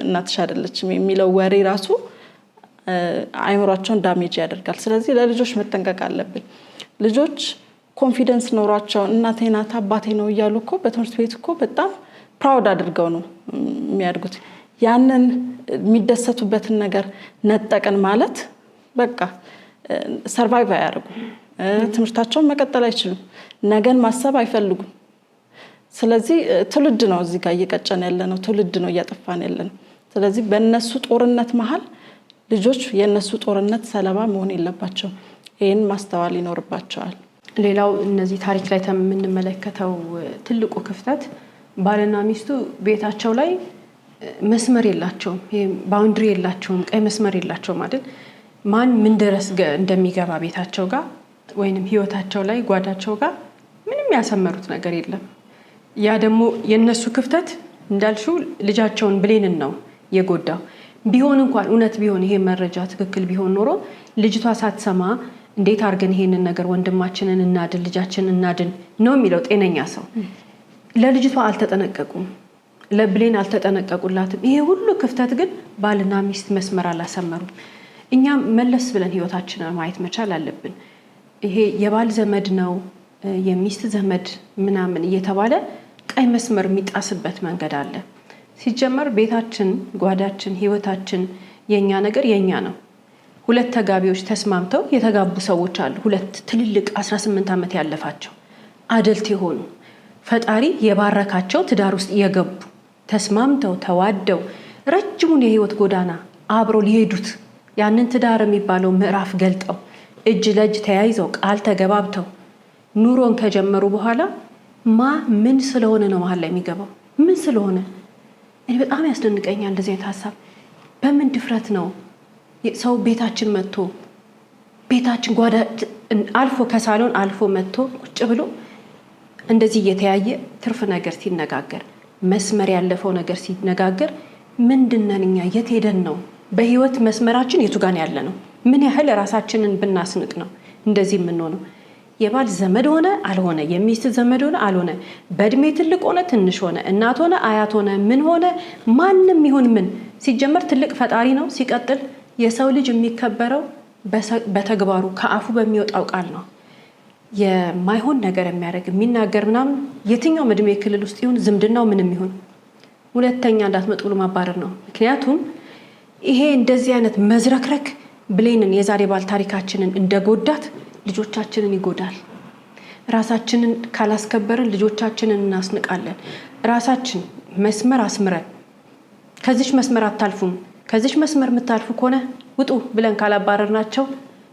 እናትሽ አይደለችም የሚለው ወሬ ራሱ አይምሯቸውን ዳሜጅ ያደርጋል። ስለዚህ ለልጆች መጠንቀቅ አለብን። ልጆች ኮንፊደንስ ኖሯቸው እናቴ ናት አባቴ ነው እያሉ እኮ በትምህርት ቤት እኮ በጣም ፕራውድ አድርገው ነው የሚያድጉት። ያንን የሚደሰቱበትን ነገር ነጠቅን ማለት በቃ ሰርቫይቭ አያደርጉም፣ ትምህርታቸውን መቀጠል አይችሉም፣ ነገን ማሰብ አይፈልጉም። ስለዚህ ትውልድ ነው እዚህ ጋር እየቀጨን ያለ ነው፣ ትውልድ ነው እያጠፋን ያለ ነው። ስለዚህ በእነሱ ጦርነት መሀል ልጆች የእነሱ ጦርነት ሰለባ መሆን የለባቸው። ይህን ማስተዋል ይኖርባቸዋል። ሌላው እነዚህ ታሪክ ላይ የምንመለከተው ትልቁ ክፍተት ባልና ሚስቱ ቤታቸው ላይ መስመር የላቸውም፣ ባውንድሪ የላቸውም፣ ቀይ መስመር የላቸውም አይደል? ማን ምን ድረስ እንደሚገባ ቤታቸው ጋር ወይንም ህይወታቸው ላይ ጓዳቸው ጋር ምንም ያሰመሩት ነገር የለም። ያ ደግሞ የነሱ ክፍተት እንዳልሽው ልጃቸውን ብሌንን ነው የጎዳው። ቢሆን እንኳን እውነት ቢሆን ይሄ መረጃ ትክክል ቢሆን ኖሮ ልጅቷ ሳትሰማ እንዴት አድርገን ይሄንን ነገር ወንድማችንን እናድን ልጃችንን እናድን ነው የሚለው ጤነኛ ሰው። ለልጅቷ አልተጠነቀቁም፣ ለብሌን አልተጠነቀቁላትም። ይሄ ሁሉ ክፍተት ግን ባልና ሚስት መስመር አላሰመሩም። እኛም መለስ ብለን ህይወታችንን ማየት መቻል አለብን። ይሄ የባል ዘመድ ነው የሚስት ዘመድ ምናምን እየተባለ ቀይ መስመር የሚጣስበት መንገድ አለ። ሲጀመር ቤታችን፣ ጓዳችን፣ ህይወታችን የኛ ነገር የኛ ነው። ሁለት ተጋቢዎች ተስማምተው የተጋቡ ሰዎች አሉ። ሁለት ትልልቅ 18 ዓመት ያለፋቸው አደልት የሆኑ ፈጣሪ የባረካቸው ትዳር ውስጥ የገቡ ተስማምተው ተዋደው ረጅሙን የህይወት ጎዳና አብሮ ሊሄዱት ያንን ትዳር የሚባለው ምዕራፍ ገልጠው እጅ ለእጅ ተያይዘው ቃል ተገባብተው ኑሮን ከጀመሩ በኋላ ምን ስለሆነ ነው መሀል ላይ የሚገባው? ምን ስለሆነ? እኔ በጣም ያስደንቀኛል እንደዚህ አይነት ሀሳብ። በምን ድፍረት ነው ሰው ቤታችን መጥቶ ቤታችን ጓዳ አልፎ ከሳሎን አልፎ መጥቶ ቁጭ ብሎ እንደዚህ እየተያየ ትርፍ ነገር ሲነጋገር፣ መስመር ያለፈው ነገር ሲነጋገር ምንድነን እኛ? የት ሄደን ነው? በህይወት መስመራችን የቱ ጋር ያለ ነው? ምን ያህል ራሳችንን ብናስንቅ ነው እንደዚህ የምንሆነው? የባል ዘመድ ሆነ አልሆነ፣ የሚስት ዘመድ ሆነ አልሆነ፣ በእድሜ ትልቅ ሆነ ትንሽ ሆነ፣ እናት ሆነ አያት ሆነ ምን ሆነ፣ ማንም ይሁን ምን ሲጀመር ትልቅ ፈጣሪ ነው። ሲቀጥል የሰው ልጅ የሚከበረው በተግባሩ ከአፉ በሚወጣው ቃል ነው። የማይሆን ነገር የሚያደርግ የሚናገር ምናምን የትኛው እድሜ ክልል ውስጥ ይሁን ዝምድናው ምንም ይሁን ሁለተኛ እንዳትመጡ ብሎ ማባረር ነው። ምክንያቱም ይሄ እንደዚህ አይነት መዝረክረክ ብሌንን የዛሬ ባል ታሪካችንን እንደጎዳት ልጆቻችንን ይጎዳል። ራሳችንን ካላስከበርን ልጆቻችንን እናስንቃለን። ራሳችን መስመር አስምረን ከዚች መስመር አታልፉም፣ ከዚች መስመር የምታልፉ ከሆነ ውጡ ብለን ካላባረርናቸው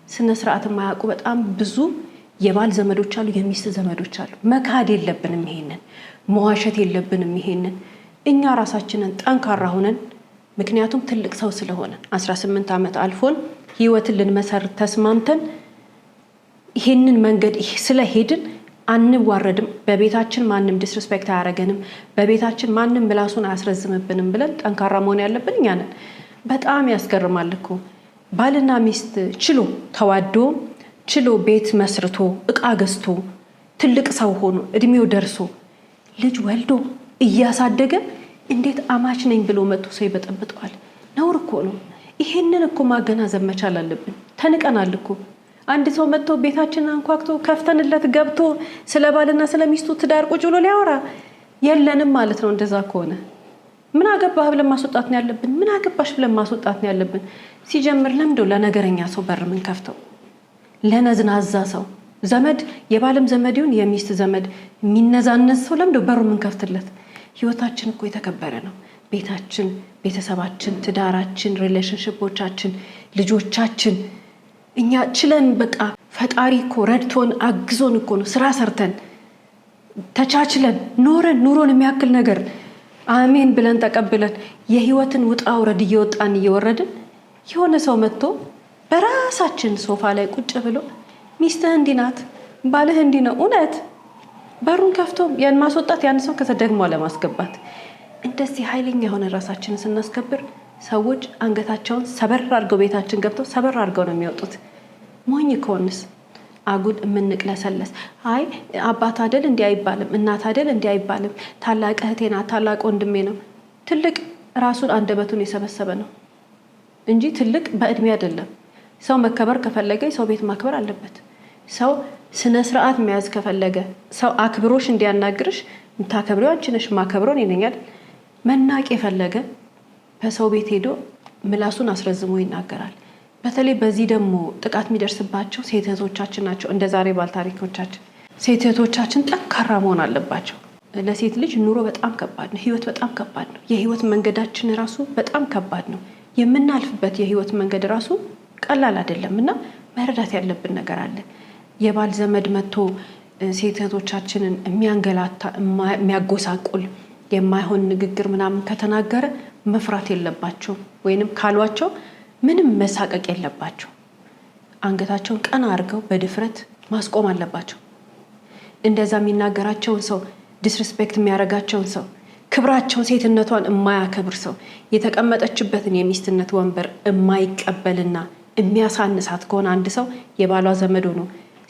ስነ ስርዓት የማያውቁ በጣም ብዙ የባል ዘመዶች አሉ፣ የሚስት ዘመዶች አሉ። መካድ የለብንም ይሄንን፣ መዋሸት የለብንም ይሄንን። እኛ ራሳችንን ጠንካራ ሆነን ምክንያቱም ትልቅ ሰው ስለሆነ 18 ዓመት አልፎን ህይወትን ልንመሰርት ተስማምተን ይሄንን መንገድ ስለሄድን አንዋረድም። በቤታችን ማንም ዲስሪስፔክት አያረገንም፣ በቤታችን ማንም ምላሱን አያስረዝምብንም ብለን ጠንካራ መሆን ያለብን እኛ ነን። በጣም ያስገርማል እኮ ባልና ሚስት ችሎ ተዋዶ ችሎ ቤት መስርቶ እቃ ገዝቶ ትልቅ ሰው ሆኖ እድሜው ደርሶ ልጅ ወልዶ እያሳደገ እንዴት አማች ነኝ ብሎ መጥቶ ሰው ይበጠብጠዋል? ነውር እኮ ነው። ይሄንን እኮ ማገናዘብ መቻል አለብን። ተንቀናል እኮ። አንድ ሰው መጥቶ ቤታችንን አንኳክቶ ከፍተንለት ገብቶ ስለ ባልና ስለ ሚስቱ ትዳር ቁጭ ብሎ ሊያወራ የለንም ማለት ነው። እንደዛ ከሆነ ምን አገባህ ብለን ማስወጣት ነው ያለብን? ምን አገባሽ ብለን ማስወጣት ነው ያለብን? ሲጀምር ለምንድነው ለነገረኛ ሰው በር ምን ከፍተው? ለነዝናዛ ሰው ዘመድ የባለም ዘመድ ይሁን የሚስት ዘመድ የሚነዛነዝ ሰው ለምንድነው በሩ ምን ከፍትለት? ህይወታችን እኮ የተከበረ ነው። ቤታችን፣ ቤተሰባችን፣ ትዳራችን፣ ሪሌሽንሺፖቻችን፣ ልጆቻችን እኛ ችለን በቃ ፈጣሪ እኮ ረድቶን አግዞን እኮ ነው ስራ ሰርተን ተቻችለን ኑሮን የሚያክል ነገር አሜን ብለን ተቀብለን የህይወትን ውጣ ውረድ እየወጣን እየወረድን የሆነ ሰው መጥቶ በራሳችን ሶፋ ላይ ቁጭ ብሎ ሚስትህ እንዲህ ናት፣ ባልህ እንዲህ ነው፣ እውነት በሩን ከፍቶ ያን ማስወጣት ያን ሰው ከተደግሞ ለማስገባት እንደዚህ ኃይለኛ የሆነ ራሳችንን ስናስከብር ሰዎች አንገታቸውን ሰበር አድርገው ቤታችን ገብተው ሰበር አድርገው ነው የሚወጡት። ሞኝ ከሆንስ አጉል የምንቅለሰለስ አይ አባት አይደል እንዲህ አይባልም፣ እናት አይደል እንዲህ አይባልም፣ ታላቅ እህቴ ናት፣ ታላቅ ወንድሜ ነው። ትልቅ ራሱን አንደበቱን የሰበሰበ ነው እንጂ ትልቅ በእድሜ አይደለም። ሰው መከበር ከፈለገ ሰው ቤት ማክበር አለበት። ሰው ስነ ስርዓት መያዝ ከፈለገ ሰው አክብሮሽ እንዲያናግርሽ የምታከብሪው አንቺ ነሽ፣ ማከብሮን ይነኛል። መናቅ የፈለገ በሰው ቤት ሄዶ ምላሱን አስረዝሞ ይናገራል። በተለይ በዚህ ደግሞ ጥቃት የሚደርስባቸው ሴት እህቶቻችን ናቸው። እንደ ዛሬ ባል ታሪኮቻችን ሴት እህቶቻችን ጠንካራ መሆን አለባቸው። ለሴት ልጅ ኑሮ በጣም ከባድ ነው። ህይወት በጣም ከባድ ነው። የህይወት መንገዳችን ራሱ በጣም ከባድ ነው። የምናልፍበት የህይወት መንገድ ራሱ ቀላል አይደለም እና መረዳት ያለብን ነገር አለ። የባል ዘመድ መጥቶ ሴት እህቶቻችንን የሚያንገላታ የሚያጎሳቁል የማይሆን ንግግር ምናምን ከተናገረ መፍራት የለባቸው ወይንም ካሏቸው ምንም መሳቀቅ የለባቸው። አንገታቸውን ቀና አድርገው በድፍረት ማስቆም አለባቸው። እንደዛ የሚናገራቸውን ሰው ዲስሪስፔክት የሚያደርጋቸውን ሰው ክብራቸውን ሴትነቷን የማያከብር ሰው የተቀመጠችበትን የሚስትነት ወንበር የማይቀበልና የሚያሳንሳት ከሆነ አንድ ሰው የባሏ ዘመድ ሆኖ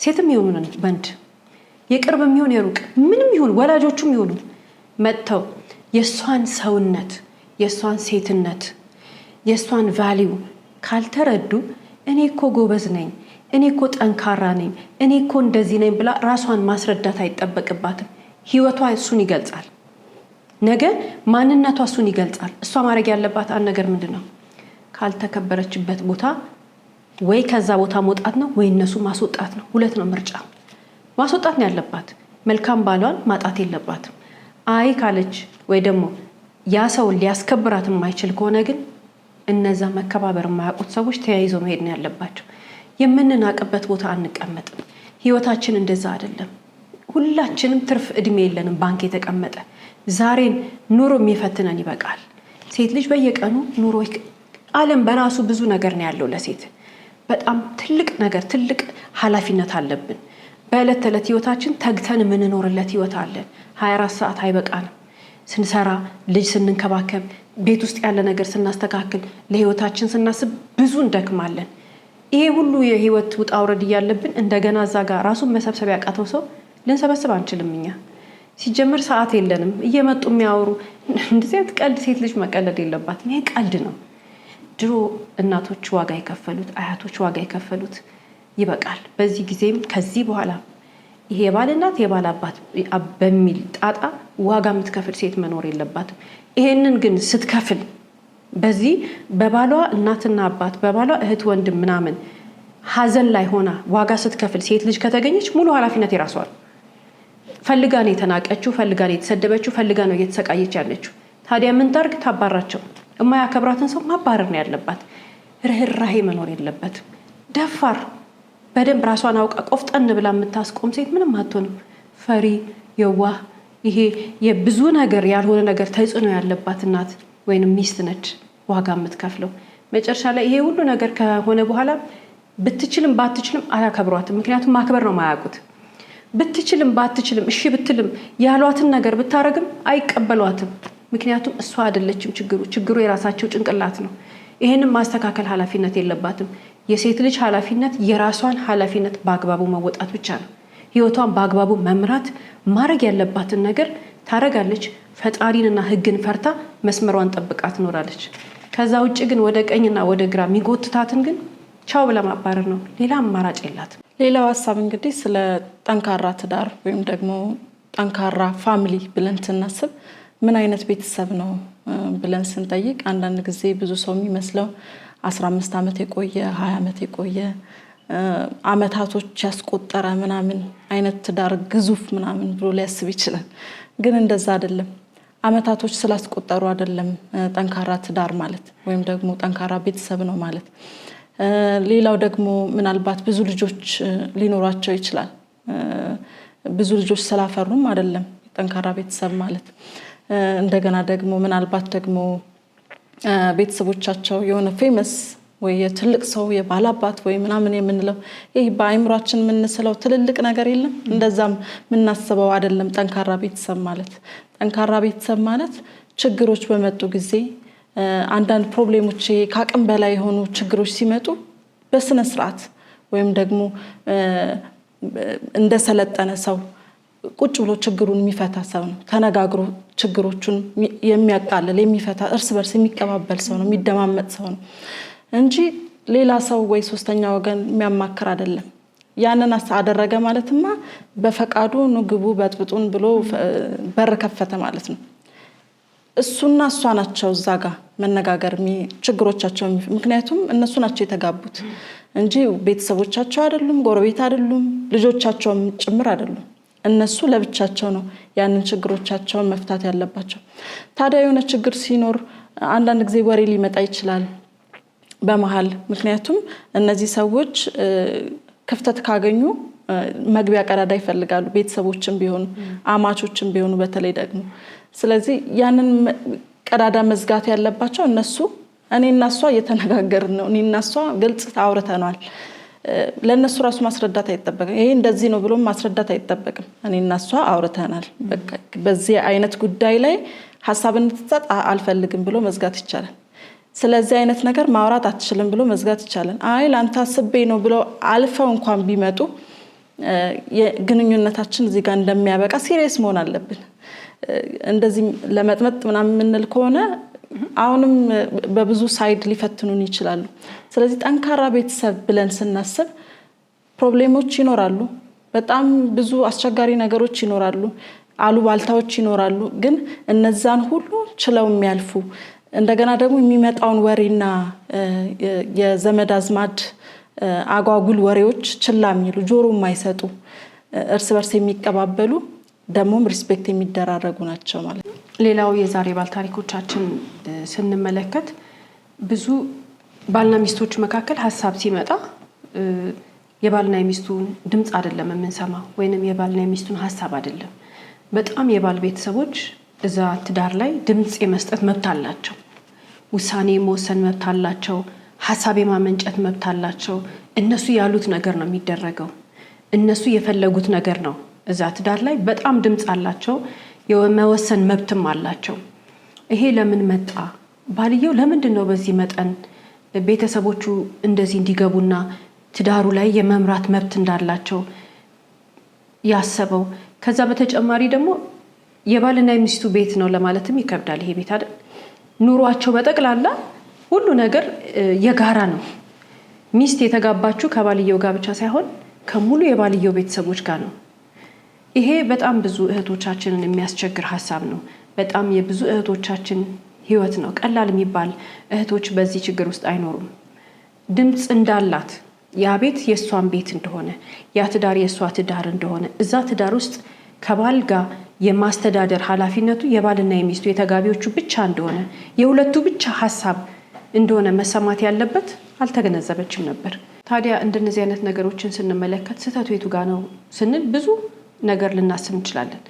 ሴትም ይሁን ወንድ የቅርብ የሚሆን የሩቅ ምንም ይሁን ወላጆቹም ይሁኑ መጥተው የሷን ሰውነት የሷን ሴትነት የሷን ቫልዩ ካልተረዱ እኔ እኮ ጎበዝ ነኝ፣ እኔ እኮ ጠንካራ ነኝ፣ እኔ እኮ እንደዚህ ነኝ ብላ ራሷን ማስረዳት አይጠበቅባትም። ህይወቷ እሱን ይገልጻል። ነገ ማንነቷ እሱን ይገልጻል። እሷ ማድረግ ያለባት አንድ ነገር ምንድነው? ካልተከበረችበት ቦታ ወይ ከዛ ቦታ መውጣት ነው ወይ እነሱ ማስወጣት ነው። ሁለት ነው ምርጫ። ማስወጣት ነው ያለባት። መልካም ባሏን ማጣት የለባትም። አይ ካለች ወይ ደግሞ ያ ሰው ሊያስከብራት የማይችል ከሆነ ግን እነዛ መከባበር የማያውቁት ሰዎች ተያይዘው መሄድ ነው ያለባቸው። የምንናቅበት ቦታ አንቀመጥም። ህይወታችን እንደዛ አይደለም። ሁላችንም ትርፍ እድሜ የለንም ባንክ የተቀመጠ። ዛሬን ኑሮ የሚፈትነን ይበቃል። ሴት ልጅ በየቀኑ ኑሮ ዓለም በራሱ ብዙ ነገር ነው ያለው። ለሴት በጣም ትልቅ ነገር ትልቅ ኃላፊነት አለብን። በዕለት ተዕለት ህይወታችን ተግተን የምንኖርለት ህይወት አለን። 24 ሰዓት አይበቃንም። ስንሰራ፣ ልጅ ስንንከባከብ፣ ቤት ውስጥ ያለ ነገር ስናስተካክል፣ ለህይወታችን ስናስብ ብዙ እንደክማለን። ይሄ ሁሉ የህይወት ውጣ ውረድ እያለብን እንደገና እዛ ጋር ራሱን መሰብሰብ ያቃተው ሰው ልንሰበስብ አንችልም። እኛ ሲጀምር ሰዓት የለንም። እየመጡ የሚያወሩ እንደዚህ አይነት ቀልድ ሴት ልጅ መቀለድ የለባትም። ይሄ ቀልድ ነው። ድሮ እናቶች ዋጋ የከፈሉት አያቶች ዋጋ የከፈሉት ይበቃል። በዚህ ጊዜም ከዚህ በኋላ ይሄ የባል እናት የባል አባት በሚል ጣጣ ዋጋ የምትከፍል ሴት መኖር የለባትም። ይሄንን ግን ስትከፍል በዚህ በባሏ እናትና አባት በባሏ እህት ወንድም ምናምን ሀዘን ላይ ሆና ዋጋ ስትከፍል ሴት ልጅ ከተገኘች ሙሉ ኃላፊነት የራሷ ነው። ፈልጋ ነው የተናቀችው፣ ፈልጋ ነው የተሰደበችው፣ ፈልጋ ነው እየተሰቃየች ያለችው። ታዲያ ምን ታርግ? ታባራቸው። የማያከብራትን ሰው ማባረር ነው ያለባት። ርህራሄ መኖር የለበትም። ደፋር በደንብ ራሷን አውቃ ቆፍጠን ብላ የምታስቆም ሴት ምንም አትሆንም። ፈሪ የዋህ ይሄ የብዙ ነገር ያልሆነ ነገር ተጽዕኖ ያለባት እናት ወይንም ሚስት ነች ዋጋ የምትከፍለው። መጨረሻ ላይ ይሄ ሁሉ ነገር ከሆነ በኋላ ብትችልም ባትችልም አያከብሯትም። ምክንያቱም ማክበር ነው ማያውቁት። ብትችልም ባትችልም እሺ ብትልም ያሏትን ነገር ብታረግም አይቀበሏትም። ምክንያቱም እሷ አይደለችም ችግሩ የራሳቸው ጭንቅላት ነው። ይሄንን ማስተካከል ኃላፊነት የለባትም። የሴት ልጅ ኃላፊነት የራሷን ኃላፊነት በአግባቡ መወጣት ብቻ ነው። ህይወቷን በአግባቡ መምራት፣ ማድረግ ያለባትን ነገር ታረጋለች። ፈጣሪንና ህግን ፈርታ መስመሯን ጠብቃ ትኖራለች። ከዛ ውጭ ግን ወደ ቀኝና ወደ ግራ የሚጎትታትን ግን ቻው ብላ ማባረር ነው። ሌላ አማራጭ የላትም። ሌላው ሀሳብ እንግዲህ ስለ ጠንካራ ትዳር ወይም ደግሞ ጠንካራ ፋሚሊ ብለን ስናስብ ምን አይነት ቤተሰብ ነው ብለን ስንጠይቅ አንዳንድ ጊዜ ብዙ ሰው የሚመስለው 15 ዓመት የቆየ 20 ዓመት የቆየ አመታቶች ያስቆጠረ ምናምን አይነት ትዳር ግዙፍ ምናምን ብሎ ሊያስብ ይችላል። ግን እንደዛ አይደለም። አመታቶች ስላስቆጠሩ አይደለም ጠንካራ ትዳር ማለት ወይም ደግሞ ጠንካራ ቤተሰብ ነው ማለት። ሌላው ደግሞ ምናልባት ብዙ ልጆች ሊኖራቸው ይችላል። ብዙ ልጆች ስላፈሩም አይደለም ጠንካራ ቤተሰብ ማለት። እንደገና ደግሞ ምናልባት ደግሞ ቤተሰቦቻቸው የሆነ ፌመስ ወይ የትልቅ ሰው የባላባት ወይ ምናምን የምንለው ይሄ በአይምሯችን የምንስለው ትልልቅ ነገር የለም። እንደዛም የምናስበው አይደለም ጠንካራ ቤተሰብ ማለት። ጠንካራ ቤተሰብ ማለት ችግሮች በመጡ ጊዜ አንዳንድ ፕሮብሌሞች ከአቅም በላይ የሆኑ ችግሮች ሲመጡ በስነ ስርዓት ወይም ደግሞ እንደሰለጠነ ሰው ቁጭ ብሎ ችግሩን የሚፈታ ሰው ነው። ተነጋግሮ ችግሮቹን የሚያቃልል የሚፈታ እርስ በርስ የሚቀባበል ሰው ነው፣ የሚደማመጥ ሰው ነው እንጂ ሌላ ሰው ወይ ሶስተኛ ወገን የሚያማክር አይደለም። ያንን አደረገ ማለትማ በፈቃዱ ንግቡ በጥብጡን ብሎ በር ከፈተ ማለት ነው። እሱና እሷ ናቸው እዛ ጋር መነጋገር ችግሮቻቸው። ምክንያቱም እነሱ ናቸው የተጋቡት እንጂ ቤተሰቦቻቸው አይደሉም፣ ጎረቤት አይደሉም፣ ልጆቻቸውም ጭምር አይደሉም። እነሱ ለብቻቸው ነው ያንን ችግሮቻቸውን መፍታት ያለባቸው። ታዲያ የሆነ ችግር ሲኖር አንዳንድ ጊዜ ወሬ ሊመጣ ይችላል በመሃል። ምክንያቱም እነዚህ ሰዎች ክፍተት ካገኙ መግቢያ ቀዳዳ ይፈልጋሉ፣ ቤተሰቦችም ቢሆኑ አማቾችም ቢሆኑ በተለይ ደግሞ። ስለዚህ ያንን ቀዳዳ መዝጋት ያለባቸው እነሱ። እኔና እሷ እየተነጋገርን ነው፣ እኔና እሷ ግልጽ አውርተናል። ለነሱ ራሱ ማስረዳት አይጠበቅም። ይሄ እንደዚህ ነው ብሎ ማስረዳት አይጠበቅም። እኔና እሷ አውርተናል፣ በቃ በዚህ አይነት ጉዳይ ላይ ሐሳብ እንድትሰጥ አልፈልግም ብሎ መዝጋት ይቻላል። ስለዚህ አይነት ነገር ማውራት አትችልም ብሎ መዝጋት ይቻላል። አይ ላንተ አስቤ ነው ብሎ አልፈው እንኳን ቢመጡ የግንኙነታችን እዚህ ጋር እንደሚያበቃ ሲሪየስ መሆን አለብን። እንደዚህ ለመጥመጥ ምናምን የምንል ከሆነ አሁንም በብዙ ሳይድ ሊፈትኑን ይችላሉ። ስለዚህ ጠንካራ ቤተሰብ ብለን ስናስብ ፕሮብሌሞች ይኖራሉ፣ በጣም ብዙ አስቸጋሪ ነገሮች ይኖራሉ፣ አሉባልታዎች ይኖራሉ። ግን እነዛን ሁሉ ችለው የሚያልፉ እንደገና ደግሞ የሚመጣውን ወሬና የዘመድ አዝማድ አጓጉል ወሬዎች ችላ የሚሉ ጆሮ የማይሰጡ እርስ በርስ የሚቀባበሉ ደግሞም ሪስፔክት የሚደራረጉ ናቸው ማለት ነው። ሌላው የዛሬ ባል ታሪኮቻችን ስንመለከት ብዙ ባልና ሚስቶች መካከል ሀሳብ ሲመጣ የባልና የሚስቱን ድምጽ አይደለም የምንሰማው፣ ወይንም የባልና የሚስቱን ሀሳብ አይደለም። በጣም የባል ቤተሰቦች እዛ ትዳር ላይ ድምጽ የመስጠት መብት አላቸው፣ ውሳኔ የመወሰን መብት አላቸው፣ ሀሳብ የማመንጨት መብት አላቸው። እነሱ ያሉት ነገር ነው የሚደረገው፣ እነሱ የፈለጉት ነገር ነው። እዛ ትዳር ላይ በጣም ድምጽ አላቸው፣ የመወሰን መብትም አላቸው። ይሄ ለምን መጣ? ባልየው ለምንድን ነው በዚህ መጠን ቤተሰቦቹ እንደዚህ እንዲገቡና ትዳሩ ላይ የመምራት መብት እንዳላቸው ያሰበው? ከዛ በተጨማሪ ደግሞ የባልና የሚስቱ ቤት ነው ለማለትም ይከብዳል። ይሄ ቤት አይደል? ኑሯቸው በጠቅላላ ሁሉ ነገር የጋራ ነው። ሚስት የተጋባችው ከባልየው ጋር ብቻ ሳይሆን ከሙሉ የባልየው ቤተሰቦች ጋር ነው። ይሄ በጣም ብዙ እህቶቻችንን የሚያስቸግር ሀሳብ ነው። በጣም የብዙ እህቶቻችን ህይወት ነው። ቀላል የሚባል እህቶች በዚህ ችግር ውስጥ አይኖሩም። ድምጽ እንዳላት ያ ቤት የሷን ቤት እንደሆነ፣ ያ ትዳር የሷ ትዳር እንደሆነ፣ እዛ ትዳር ውስጥ ከባል ጋር የማስተዳደር ኃላፊነቱ የባልና የሚስቱ የተጋቢዎቹ ብቻ እንደሆነ፣ የሁለቱ ብቻ ሀሳብ እንደሆነ መሰማት ያለበት አልተገነዘበችም ነበር። ታዲያ እንደነዚህ አይነት ነገሮችን ስንመለከት ስህተቱ የቱ ጋር ነው ስንል ብዙ ነገር ልናስብ እንችላለን።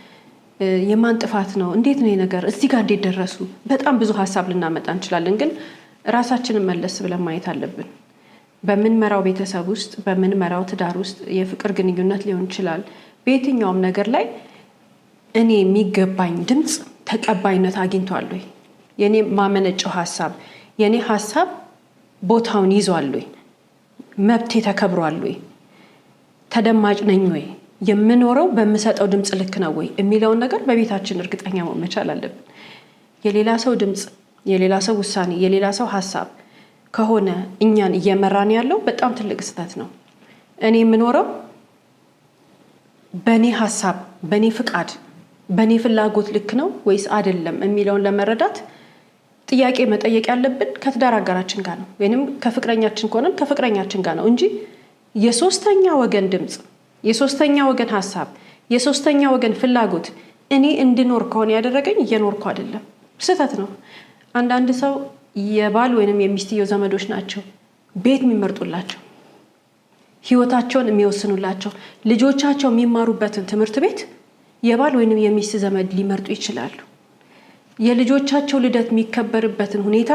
የማን ጥፋት ነው? እንዴት ነው ነገር እዚህ ጋር እንዴት ደረሱ? በጣም ብዙ ሀሳብ ልናመጣ እንችላለን። ግን ራሳችንን መለስ ብለን ማየት አለብን። በምንመራው ቤተሰብ ውስጥ፣ በምንመራው ትዳር ውስጥ የፍቅር ግንኙነት ሊሆን ይችላል። በየትኛውም ነገር ላይ እኔ የሚገባኝ ድምጽ ተቀባይነት አግኝቷል ወይ? የኔ ማመነጨው ሀሳብ፣ የኔ ሀሳብ ቦታውን ይዟል ወይ? መብቴ ተከብሯል ወይ? ተደማጭ ነኝ ወይ? የምኖረው በምሰጠው ድምጽ ልክ ነው ወይ የሚለውን ነገር በቤታችን እርግጠኛ መሆን መቻል አለብን። የሌላ ሰው ድምጽ፣ የሌላ ሰው ውሳኔ፣ የሌላ ሰው ሀሳብ ከሆነ እኛን እየመራን ያለው በጣም ትልቅ ስህተት ነው። እኔ የምኖረው በኔ ሀሳብ፣ በኔ ፍቃድ፣ በኔ ፍላጎት ልክ ነው ወይስ አይደለም የሚለውን ለመረዳት ጥያቄ መጠየቅ ያለብን ከትዳር አጋራችን ጋር ነው ወይንም ከፍቅረኛችን ከሆነም ከፍቅረኛችን ጋር ነው እንጂ የሶስተኛ ወገን ድምጽ፣ የሶስተኛ ወገን ሐሳብ፣ የሶስተኛ ወገን ፍላጎት እኔ እንድኖር ከሆነ ያደረገኝ እየኖርኩ አይደለም። ስህተት ነው። አንዳንድ ሰው የባል ወይንም የሚስትየው ዘመዶች ናቸው ቤት የሚመርጡላቸው፣ ህይወታቸውን የሚወስኑላቸው፣ ልጆቻቸው የሚማሩበትን ትምህርት ቤት የባል ወይንም የሚስት ዘመድ ሊመርጡ ይችላሉ። የልጆቻቸው ልደት የሚከበርበትን ሁኔታ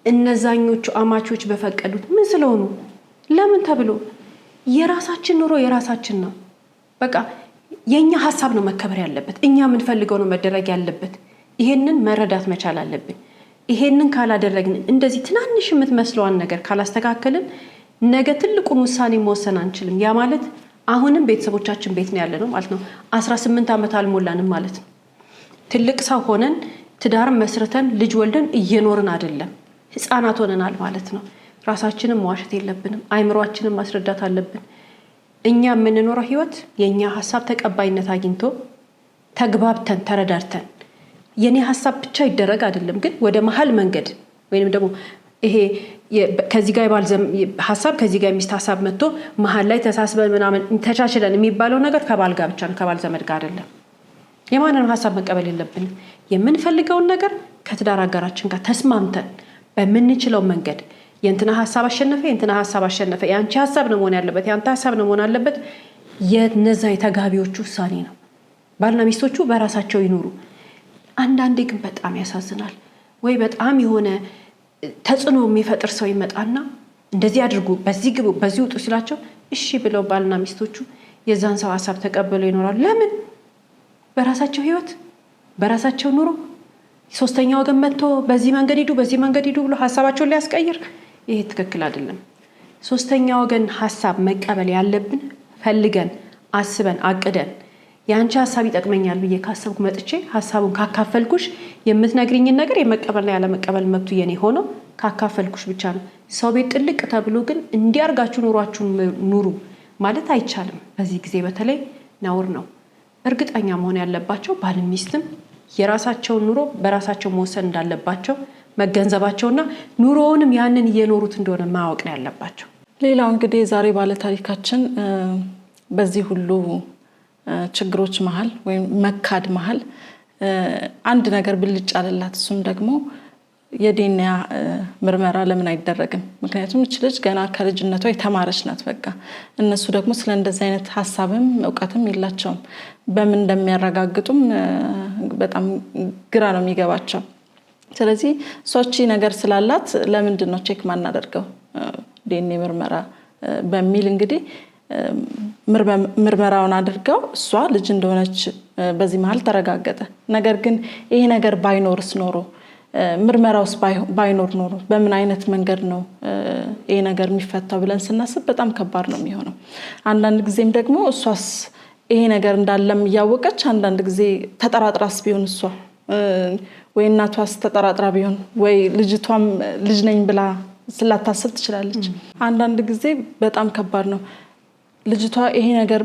እነዛኞቹ አማቾች በፈቀዱት ምን ስለሆኑ ለምን ተብሎ የራሳችን ኑሮ የራሳችን ነው። በቃ የኛ ሐሳብ ነው መከበር ያለበት፣ እኛ የምንፈልገው ነው መደረግ ያለበት። ይሄንን መረዳት መቻል አለብን። ይሄንን ካላደረግን እንደዚህ ትናንሽ የምትመስለዋን ነገር ካላስተካከልን ነገ ትልቁን ውሳኔ መወሰን አንችልም። ያ ማለት አሁንም ቤተሰቦቻችን ቤት ነው ያለነው ማለት ነው። 18 ዓመት አልሞላንም ማለት ነው። ትልቅ ሰው ሆነን ትዳር መስርተን ልጅ ወልደን እየኖርን አይደለም፣ ህፃናት ሆነናል ማለት ነው። ራሳችንን መዋሸት የለብንም። አይምሯችንን ማስረዳት አለብን። እኛ የምንኖረው ህይወት የኛ ሐሳብ ተቀባይነት አግኝቶ ተግባብተን ተረዳርተን የኔ ሐሳብ ብቻ ይደረግ አይደለም፣ ግን ወደ መሃል መንገድ ወይንም ደግሞ ይሄ ከዚህ ጋር የባል ሐሳብ ከዚህ ጋር የሚስት ሐሳብ መጥቶ መሃል ላይ ተሳስበን ምናምን ተቻችለን የሚባለው ነገር ከባል ጋር ብቻ ነው፣ ከባል ዘመድ ጋር አይደለም። የማንንም ሐሳብ መቀበል የለብንም። የምንፈልገውን ነገር ከትዳር አጋራችን ጋር ተስማምተን በምንችለው መንገድ የእንትና ሐሳብ አሸነፈ፣ የእንትና ሐሳብ አሸነፈ፣ የአንቺ ሐሳብ ነው መሆን ያለበት፣ የአንተ ሐሳብ ነው መሆን ያለበት፣ የነዛ የተጋቢዎቹ ውሳኔ ነው። ባልና ሚስቶቹ በራሳቸው ይኑሩ። አንዳንዴ ግን በጣም ያሳዝናል። ወይ በጣም የሆነ ተጽዕኖ የሚፈጥር ሰው ይመጣና እንደዚህ አድርጉ፣ በዚህ ግቡ፣ በዚህ ውጡ ሲላቸው እሺ ብለው ባልና ሚስቶቹ የዛን ሰው ሐሳብ ተቀብለው ይኖራሉ። ለምን? በራሳቸው ህይወት በራሳቸው ኑሮ ሶስተኛ ወገን መጥቶ በዚህ መንገድ ሂዱ፣ በዚህ መንገድ ሂዱ ብሎ ሐሳባቸውን ሊያስቀይር፣ ይሄ ትክክል አይደለም። ሶስተኛ ወገን ሐሳብ መቀበል ያለብን ፈልገን አስበን አቅደን የአንቺ ሐሳብ ይጠቅመኛል ብዬ ካሰብኩ መጥቼ ሐሳቡን ካካፈልኩሽ የምትነግሪኝን ነገር የመቀበልና ያለመቀበል መብቱ የኔ ሆኖ ካካፈልኩሽ ብቻ ነው። ሰው ቤት ጥልቅ ተብሎ ግን እንዲያርጋችሁ ኑሯችሁን ኑሩ ማለት አይቻልም። በዚህ ጊዜ በተለይ ነውር ነው። እርግጠኛ መሆን ያለባቸው ባል ሚስትም የራሳቸውን ኑሮ በራሳቸው መወሰን እንዳለባቸው መገንዘባቸውና ኑሮውንም ያንን እየኖሩት እንደሆነ ማወቅ ነው ያለባቸው። ሌላው እንግዲህ ዛሬ ባለ ታሪካችን በዚህ ሁሉ ችግሮች መሃል ወይም መካድ መሃል አንድ ነገር ብልጭ አለላት። እሱም ደግሞ የዲኤንኤ ምርመራ ለምን አይደረግም? ምክንያቱም እች ልጅ ገና ከልጅነቷ የተማረች ናት። በቃ እነሱ ደግሞ ስለ እንደዚህ አይነት ሐሳብም እውቀትም የላቸውም። በምን እንደሚያረጋግጡም በጣም ግራ ነው የሚገባቸው። ስለዚህ እሷቺ ነገር ስላላት ለምንድን ነው ቼክ ማናደርገው ዲኤንኤ ምርመራ በሚል እንግዲህ ምርመራውን አድርገው እሷ ልጅ እንደሆነች በዚህ መሃል ተረጋገጠ። ነገር ግን ይሄ ነገር ባይኖርስ ኖሮ ምርመራውስ ባይኖር ኖሮ በምን አይነት መንገድ ነው ይሄ ነገር የሚፈታው ብለን ስናስብ በጣም ከባድ ነው የሚሆነው። አንዳንድ ጊዜም ደግሞ እሷስ ይሄ ነገር እንዳለም እያወቀች አንዳንድ ጊዜ ተጠራጥራስ ቢሆን እሷ ወይ እናቷስ ተጠራጥራ ቢሆን ወይ ልጅቷም ልጅ ነኝ ብላ ስላታስብ ትችላለች። አንዳንድ ጊዜ በጣም ከባድ ነው። ልጅቷ ይሄ ነገር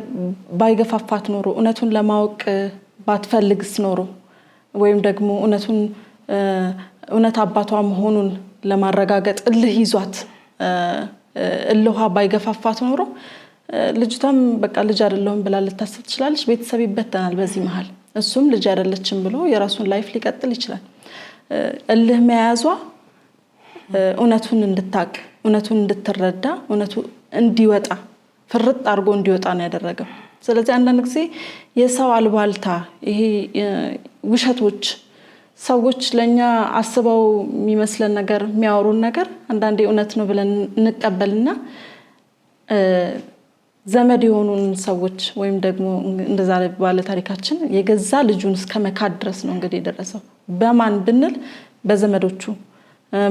ባይገፋፋት ኖሮ እውነቱን ለማወቅ ባትፈልግስ ኖሮ ወይም ደግሞ እውነት አባቷ መሆኑን ለማረጋገጥ እልህ ይዟት እልሃ ባይገፋፋት ኖሮ ልጅቷም በቃ ልጅ አይደለሁም ብላ ልታስብ ትችላለች። ቤተሰብ ይበተናል በዚህ መሃል። እሱም ልጅ አይደለችም ብሎ የራሱን ላይፍ ሊቀጥል ይችላል። እልህ መያዟ እውነቱን እንድታቅ፣ እውነቱን እንድትረዳ፣ እውነቱ እንዲወጣ ፍርጥ አድርጎ እንዲወጣ ነው ያደረገው። ስለዚህ አንዳንድ ጊዜ የሰው አልባልታ ይሄ ውሸቶች ሰዎች ለኛ አስበው የሚመስለን ነገር የሚያወሩን ነገር አንዳንዴ እውነት ነው ብለን እንቀበልና ዘመድ የሆኑን ሰዎች ወይም ደግሞ እንደዛ ባለ ታሪካችን የገዛ ልጁን እስከ መካድ ድረስ ነው እንግዲህ የደረሰው። በማን ብንል በዘመዶቹ፣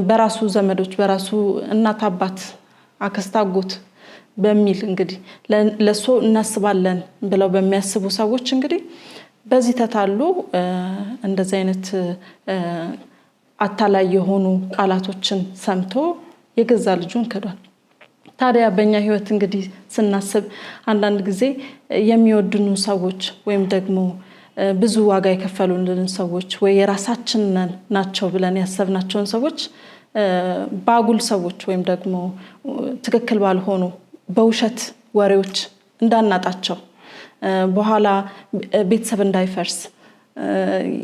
በራሱ ዘመዶች፣ በራሱ እናት፣ አባት፣ አክስት፣ አጎት በሚል እንግዲህ ለሱ እናስባለን ብለው በሚያስቡ ሰዎች እንግዲህ በዚህ ተታሉ እንደዚህ አይነት አታላይ የሆኑ ቃላቶችን ሰምቶ የገዛ ልጁን ከዷል። ታዲያ በእኛ ህይወት እንግዲህ ስናስብ አንዳንድ ጊዜ የሚወዱኑ ሰዎች ወይም ደግሞ ብዙ ዋጋ የከፈሉልን ሰዎች ወይ የራሳችን ናቸው ብለን ያሰብናቸውን ሰዎች ባጉል ሰዎች ወይም ደግሞ ትክክል ባልሆኑ በውሸት ወሬዎች እንዳናጣቸው በኋላ ቤተሰብ እንዳይፈርስ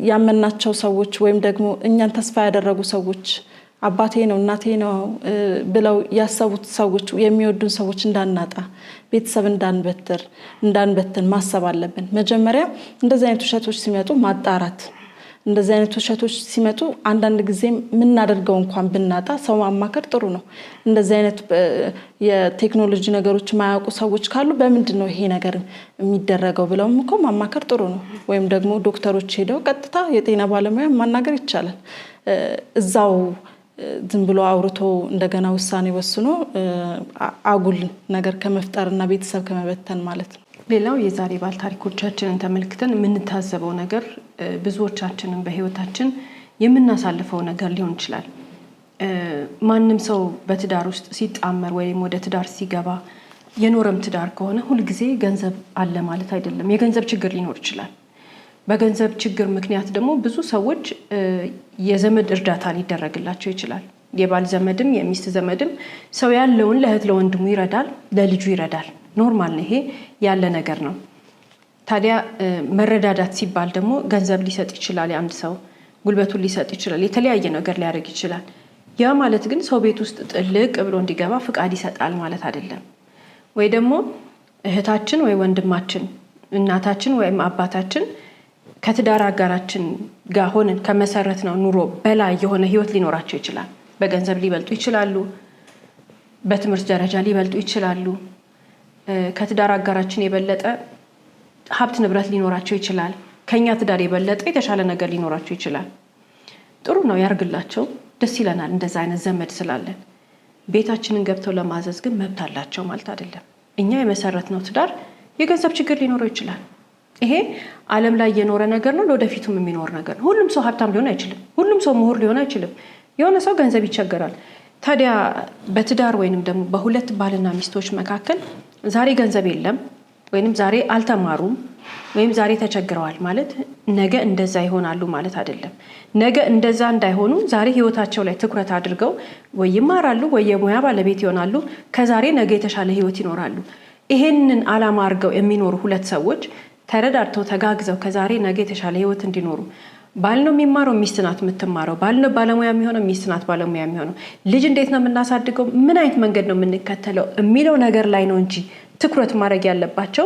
ያመናቸው ሰዎች ወይም ደግሞ እኛን ተስፋ ያደረጉ ሰዎች አባቴ ነው እናቴ ነው ብለው ያሰቡት ሰዎች የሚወዱን ሰዎች እንዳናጣ ቤተሰብ እንዳንበትን ማሰብ አለብን። መጀመሪያ እንደዚህ አይነት ውሸቶች ሲመጡ ማጣራት፣ እንደዚህ አይነት ውሸቶች ሲመጡ አንዳንድ ጊዜ ምናደርገው እንኳን ብናጣ ሰው ማማከር ጥሩ ነው። እንደዚህ አይነት የቴክኖሎጂ ነገሮች ማያውቁ ሰዎች ካሉ በምንድነው ይሄ ነገር የሚደረገው ብለውም እኮ ማማከር ጥሩ ነው። ወይም ደግሞ ዶክተሮች ሄደው ቀጥታ የጤና ባለሙያ ማናገር ይቻላል። እዛው ዝም ብሎ አውርቶ እንደገና ውሳኔ ወስኖ አጉል ነገር ከመፍጠርና ቤተሰብ ከመበተን ማለት ነው። ሌላው የዛሬ ባል ታሪኮቻችንን ተመልክተን የምንታዘበው ነገር ብዙዎቻችንን በህይወታችን የምናሳልፈው ነገር ሊሆን ይችላል። ማንም ሰው በትዳር ውስጥ ሲጣመር ወይም ወደ ትዳር ሲገባ የኖረም ትዳር ከሆነ ሁልጊዜ ገንዘብ አለ ማለት አይደለም። የገንዘብ ችግር ሊኖር ይችላል። በገንዘብ ችግር ምክንያት ደግሞ ብዙ ሰዎች የዘመድ እርዳታ ሊደረግላቸው ይችላል። የባል ዘመድም የሚስት ዘመድም ሰው ያለውን ለእህት ለወንድሙ ይረዳል፣ ለልጁ ይረዳል። ኖርማል ነው፣ ይሄ ያለ ነገር ነው። ታዲያ መረዳዳት ሲባል ደግሞ ገንዘብ ሊሰጥ ይችላል፣ አንድ ሰው ጉልበቱን ሊሰጥ ይችላል፣ የተለያየ ነገር ሊያደርግ ይችላል። ያ ማለት ግን ሰው ቤት ውስጥ ጥልቅ ብሎ እንዲገባ ፍቃድ ይሰጣል ማለት አይደለም። ወይ ደግሞ እህታችን ወይ ወንድማችን፣ እናታችን ወይም አባታችን ከትዳር አጋራችን ጋር ሆነን ከመሰረት ነው ኑሮ በላይ የሆነ ህይወት ሊኖራቸው ይችላል። በገንዘብ ሊበልጡ ይችላሉ፣ በትምህርት ደረጃ ሊበልጡ ይችላሉ። ከትዳር አጋራችን የበለጠ ሀብት ንብረት ሊኖራቸው ይችላል። ከኛ ትዳር የበለጠ የተሻለ ነገር ሊኖራቸው ይችላል። ጥሩ ነው፣ ያርግላቸው፣ ደስ ይለናል እንደዛ አይነት ዘመድ ስላለን። ቤታችንን ገብተው ለማዘዝ ግን መብት አላቸው ማለት አይደለም። እኛ የመሰረትነው ትዳር የገንዘብ ችግር ሊኖረው ይችላል። ይሄ ዓለም ላይ የኖረ ነገር ነው፣ ለወደፊቱም የሚኖር ነገር ነው። ሁሉም ሰው ሀብታም ሊሆን አይችልም። ሁሉም ሰው ምሁር ሊሆን አይችልም። የሆነ ሰው ገንዘብ ይቸገራል። ታዲያ በትዳር ወይንም ደግሞ በሁለት ባልና ሚስቶች መካከል ዛሬ ገንዘብ የለም ወይንም ዛሬ አልተማሩም ወይም ዛሬ ተቸግረዋል ማለት ነገ እንደዛ ይሆናሉ ማለት አይደለም። ነገ እንደዛ እንዳይሆኑ ዛሬ ህይወታቸው ላይ ትኩረት አድርገው ወይ ይማራሉ ወይ የሙያ ባለቤት ይሆናሉ። ከዛሬ ነገ የተሻለ ህይወት ይኖራሉ። ይሄንን ዓላማ አድርገው የሚኖሩ ሁለት ሰዎች ተረዳድተው ተጋግዘው ከዛሬ ነገ የተሻለ ህይወት እንዲኖሩ፣ ባል ነው የሚማረው ሚስት ናት የምትማረው፣ ባል ነው ባለሙያ የሚሆነው ሚስት ናት ባለሙያ የሚሆነው፣ ልጅ እንዴት ነው የምናሳድገው፣ ምን አይነት መንገድ ነው የምንከተለው የሚለው ነገር ላይ ነው እንጂ ትኩረት ማድረግ ያለባቸው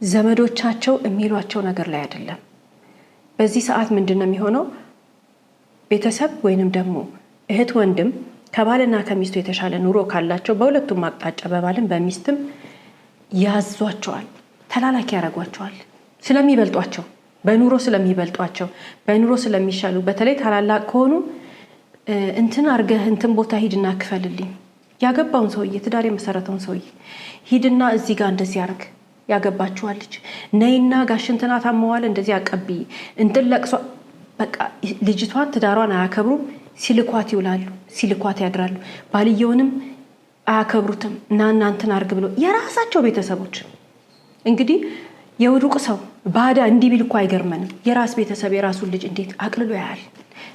ዘመዶቻቸው የሚሏቸው ነገር ላይ አይደለም። በዚህ ሰዓት ምንድነው የሚሆነው? ቤተሰብ ወይንም ደግሞ እህት ወንድም ከባልና ከሚስቱ የተሻለ ኑሮ ካላቸው በሁለቱም አቅጣጫ በባልም በሚስትም ያዟቸዋል፣ ተላላኪ ያደርጓቸዋል። ስለሚበልጧቸው፣ በኑሮ ስለሚበልጧቸው፣ በኑሮ ስለሚሻሉ፣ በተለይ ታላላቅ ከሆኑ እንትን አርገህ እንትን ቦታ ሂድና ክፈልልኝ፣ ያገባውን ሰውዬ ትዳር የመሰረተውን ሰውዬ ሂድና እዚህ ጋር እንደዚህ ያርግ፣ ያገባችኋለች ነይና ጋሽ እንትና ታመዋል እንደዚህ አቀብይ እንትን ለቅሷ። በቃ ልጅቷን ትዳሯን አያከብሩም። ሲልኳት ይውላሉ፣ ሲልኳት ያድራሉ። ባልየውንም አያከብሩትም። እና እንትን አርግ ብሎ የራሳቸው ቤተሰቦች እንግዲህ የውዱቅ ሰው ባዳ እንዲህ ቢል እኮ አይገርመንም። የራስ ቤተሰብ የራሱን ልጅ እንዴት አቅልሎ ያያል?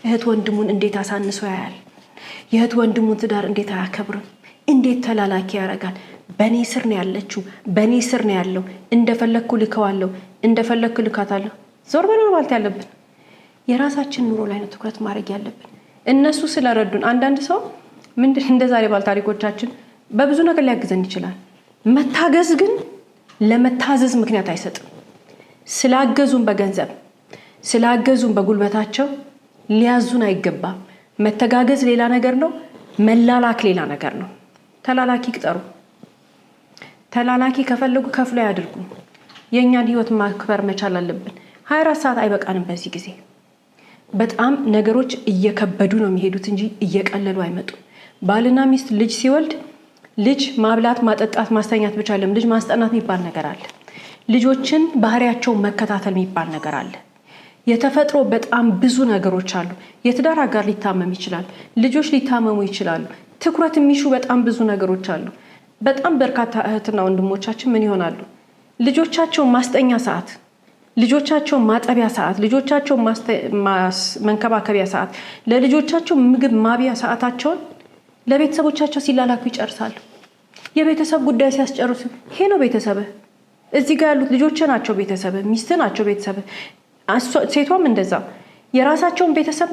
እህት ወንድሙን እንዴት አሳንሶ ያያል? የእህት ወንድሙን ትዳር እንዴት አያከብርም? እንዴት ተላላኪ ያደርጋል? በኔ ስር ነው ያለችው፣ በኔ ስር ነው ያለው፣ እንደፈለኩ ልከዋለሁ፣ እንደፈለኩ ልካታለሁ። ዞር በለው ማለት ያለብን የራሳችን ኑሮ ላይ ነው ትኩረት ማድረግ ያለብን። እነሱ ስለረዱን አንዳንድ ሰው እንደዛሬ ባል ታሪኮቻችን በብዙ ነገር ሊያግዘን ይችላል። መታገዝ ግን ለመታዘዝ ምክንያት አይሰጥም። ስላገዙን በገንዘብ ስላገዙን በጉልበታቸው ሊያዙን አይገባም። መተጋገዝ ሌላ ነገር ነው፣ መላላክ ሌላ ነገር ነው። ተላላኪ ቅጠሩ። ተላላኪ ከፈለጉ ከፍሎ ያድርጉ። የእኛን ህይወት ማክበር መቻል አለብን። 24 ሰዓት አይበቃንም። በዚህ ጊዜ በጣም ነገሮች እየከበዱ ነው የሚሄዱት እንጂ እየቀለሉ አይመጡም። ባልና ሚስት ልጅ ሲወልድ ልጅ ማብላት ማጠጣት ማስተኛት ብቻ አይደለም፣ ልጅ ማስጠናት የሚባል ነገር አለ። ልጆችን ባህሪያቸውን መከታተል የሚባል ነገር አለ። የተፈጥሮ በጣም ብዙ ነገሮች አሉ። የትዳር አጋር ሊታመም ይችላል፣ ልጆች ሊታመሙ ይችላሉ። ትኩረት የሚሹ በጣም ብዙ ነገሮች አሉ። በጣም በርካታ እህትና ወንድሞቻችን ምን ይሆናሉ? ልጆቻቸውን ማስጠኛ ሰዓት፣ ልጆቻቸው ማጠቢያ ሰዓት፣ ልጆቻቸው መንከባከቢያ ሰዓት፣ ለልጆቻቸው ምግብ ማብያ ሰዓታቸውን ለቤተሰቦቻቸው ሲላላኩ ይጨርሳሉ። የቤተሰብ ጉዳይ ሲያስጨርሱ ይሄ ነው ቤተሰብ፣ እዚህ ጋር ያሉት ልጆች ናቸው ቤተሰብ፣ ሚስት ናቸው ቤተሰብ። ሴቷም እንደዛ የራሳቸውን ቤተሰብ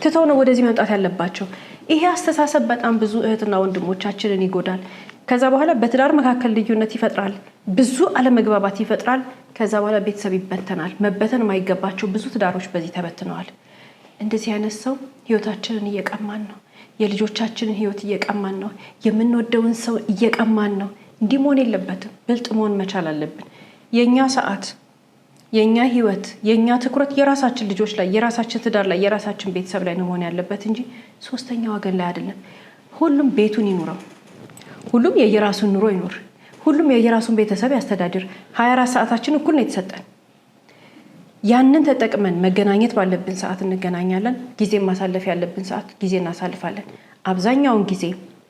ትተው ነው ወደዚህ መምጣት ያለባቸው። ይሄ አስተሳሰብ በጣም ብዙ እህትና ወንድሞቻችንን ይጎዳል። ከዛ በኋላ በትዳር መካከል ልዩነት ይፈጥራል፣ ብዙ አለመግባባት ይፈጥራል። ከዛ በኋላ ቤተሰብ ይበተናል። መበተን የማይገባቸው ብዙ ትዳሮች በዚህ ተበትነዋል። እንደዚህ አይነት ሰው ህይወታችንን እየቀማን ነው። የልጆቻችንን ህይወት እየቀማን ነው። የምንወደውን ሰው እየቀማን ነው። እንዲህ መሆን የለበትም። ብልጥ መሆን መቻል አለብን። የኛ ሰዓት፣ የኛ ህይወት፣ የኛ ትኩረት የራሳችን ልጆች ላይ፣ የራሳችን ትዳር ላይ፣ የራሳችን ቤተሰብ ላይ ነው መሆን ያለበት እንጂ ሶስተኛ ወገን ላይ አይደለም። ሁሉም ቤቱን ይኑረው። ሁሉም የየራሱን ኑሮ ይኑር። ሁሉም የየራሱን ቤተሰብ ያስተዳድር። 24 ሰዓታችን እኩል ነው የተሰጠን። ያንን ተጠቅመን መገናኘት ባለብን ሰዓት እንገናኛለን። ጊዜ ማሳለፍ ያለብን ሰዓት ጊዜ እናሳልፋለን። አብዛኛውን ጊዜ፣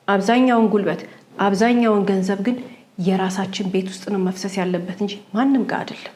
አብዛኛውን ጉልበት፣ አብዛኛውን ገንዘብ ግን የራሳችን ቤት ውስጥ ነው መፍሰስ ያለበት እንጂ ማንም ጋር አይደለም።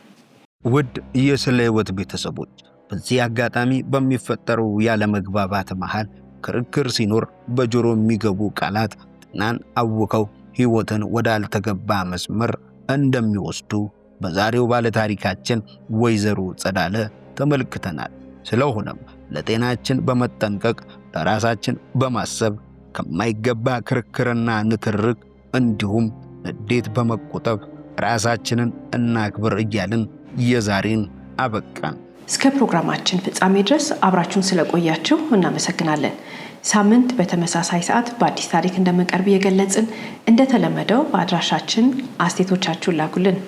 ውድ የስለ ህይወት ቤተሰቦች፣ በዚህ አጋጣሚ በሚፈጠሩ ያለመግባባት መሃል ክርክር ሲኖር በጆሮ የሚገቡ ቃላት ጤናን አውከው ህይወትን ወዳልተገባ መስመር እንደሚወስዱ በዛሬው ባለታሪካችን ወይዘሮ ጸዳለ ተመልክተናል። ስለሆነም ለጤናችን በመጠንቀቅ ለራሳችን በማሰብ ከማይገባ ክርክርና ንትርክ እንዲሁም ንዴት በመቆጠብ ራሳችንን እናክብር እያልን የዛሬን አበቃን። እስከ ፕሮግራማችን ፍጻሜ ድረስ አብራችሁን ስለቆያችሁ እናመሰግናለን። ሳምንት በተመሳሳይ ሰዓት በአዲስ ታሪክ እንደምንቀርብ እየገለጽን እንደተለመደው በአድራሻችን አስተያየቶቻችሁን ላኩልን።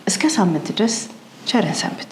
እስከ ሳምንት ድረስ ቸር ሰንብቱ።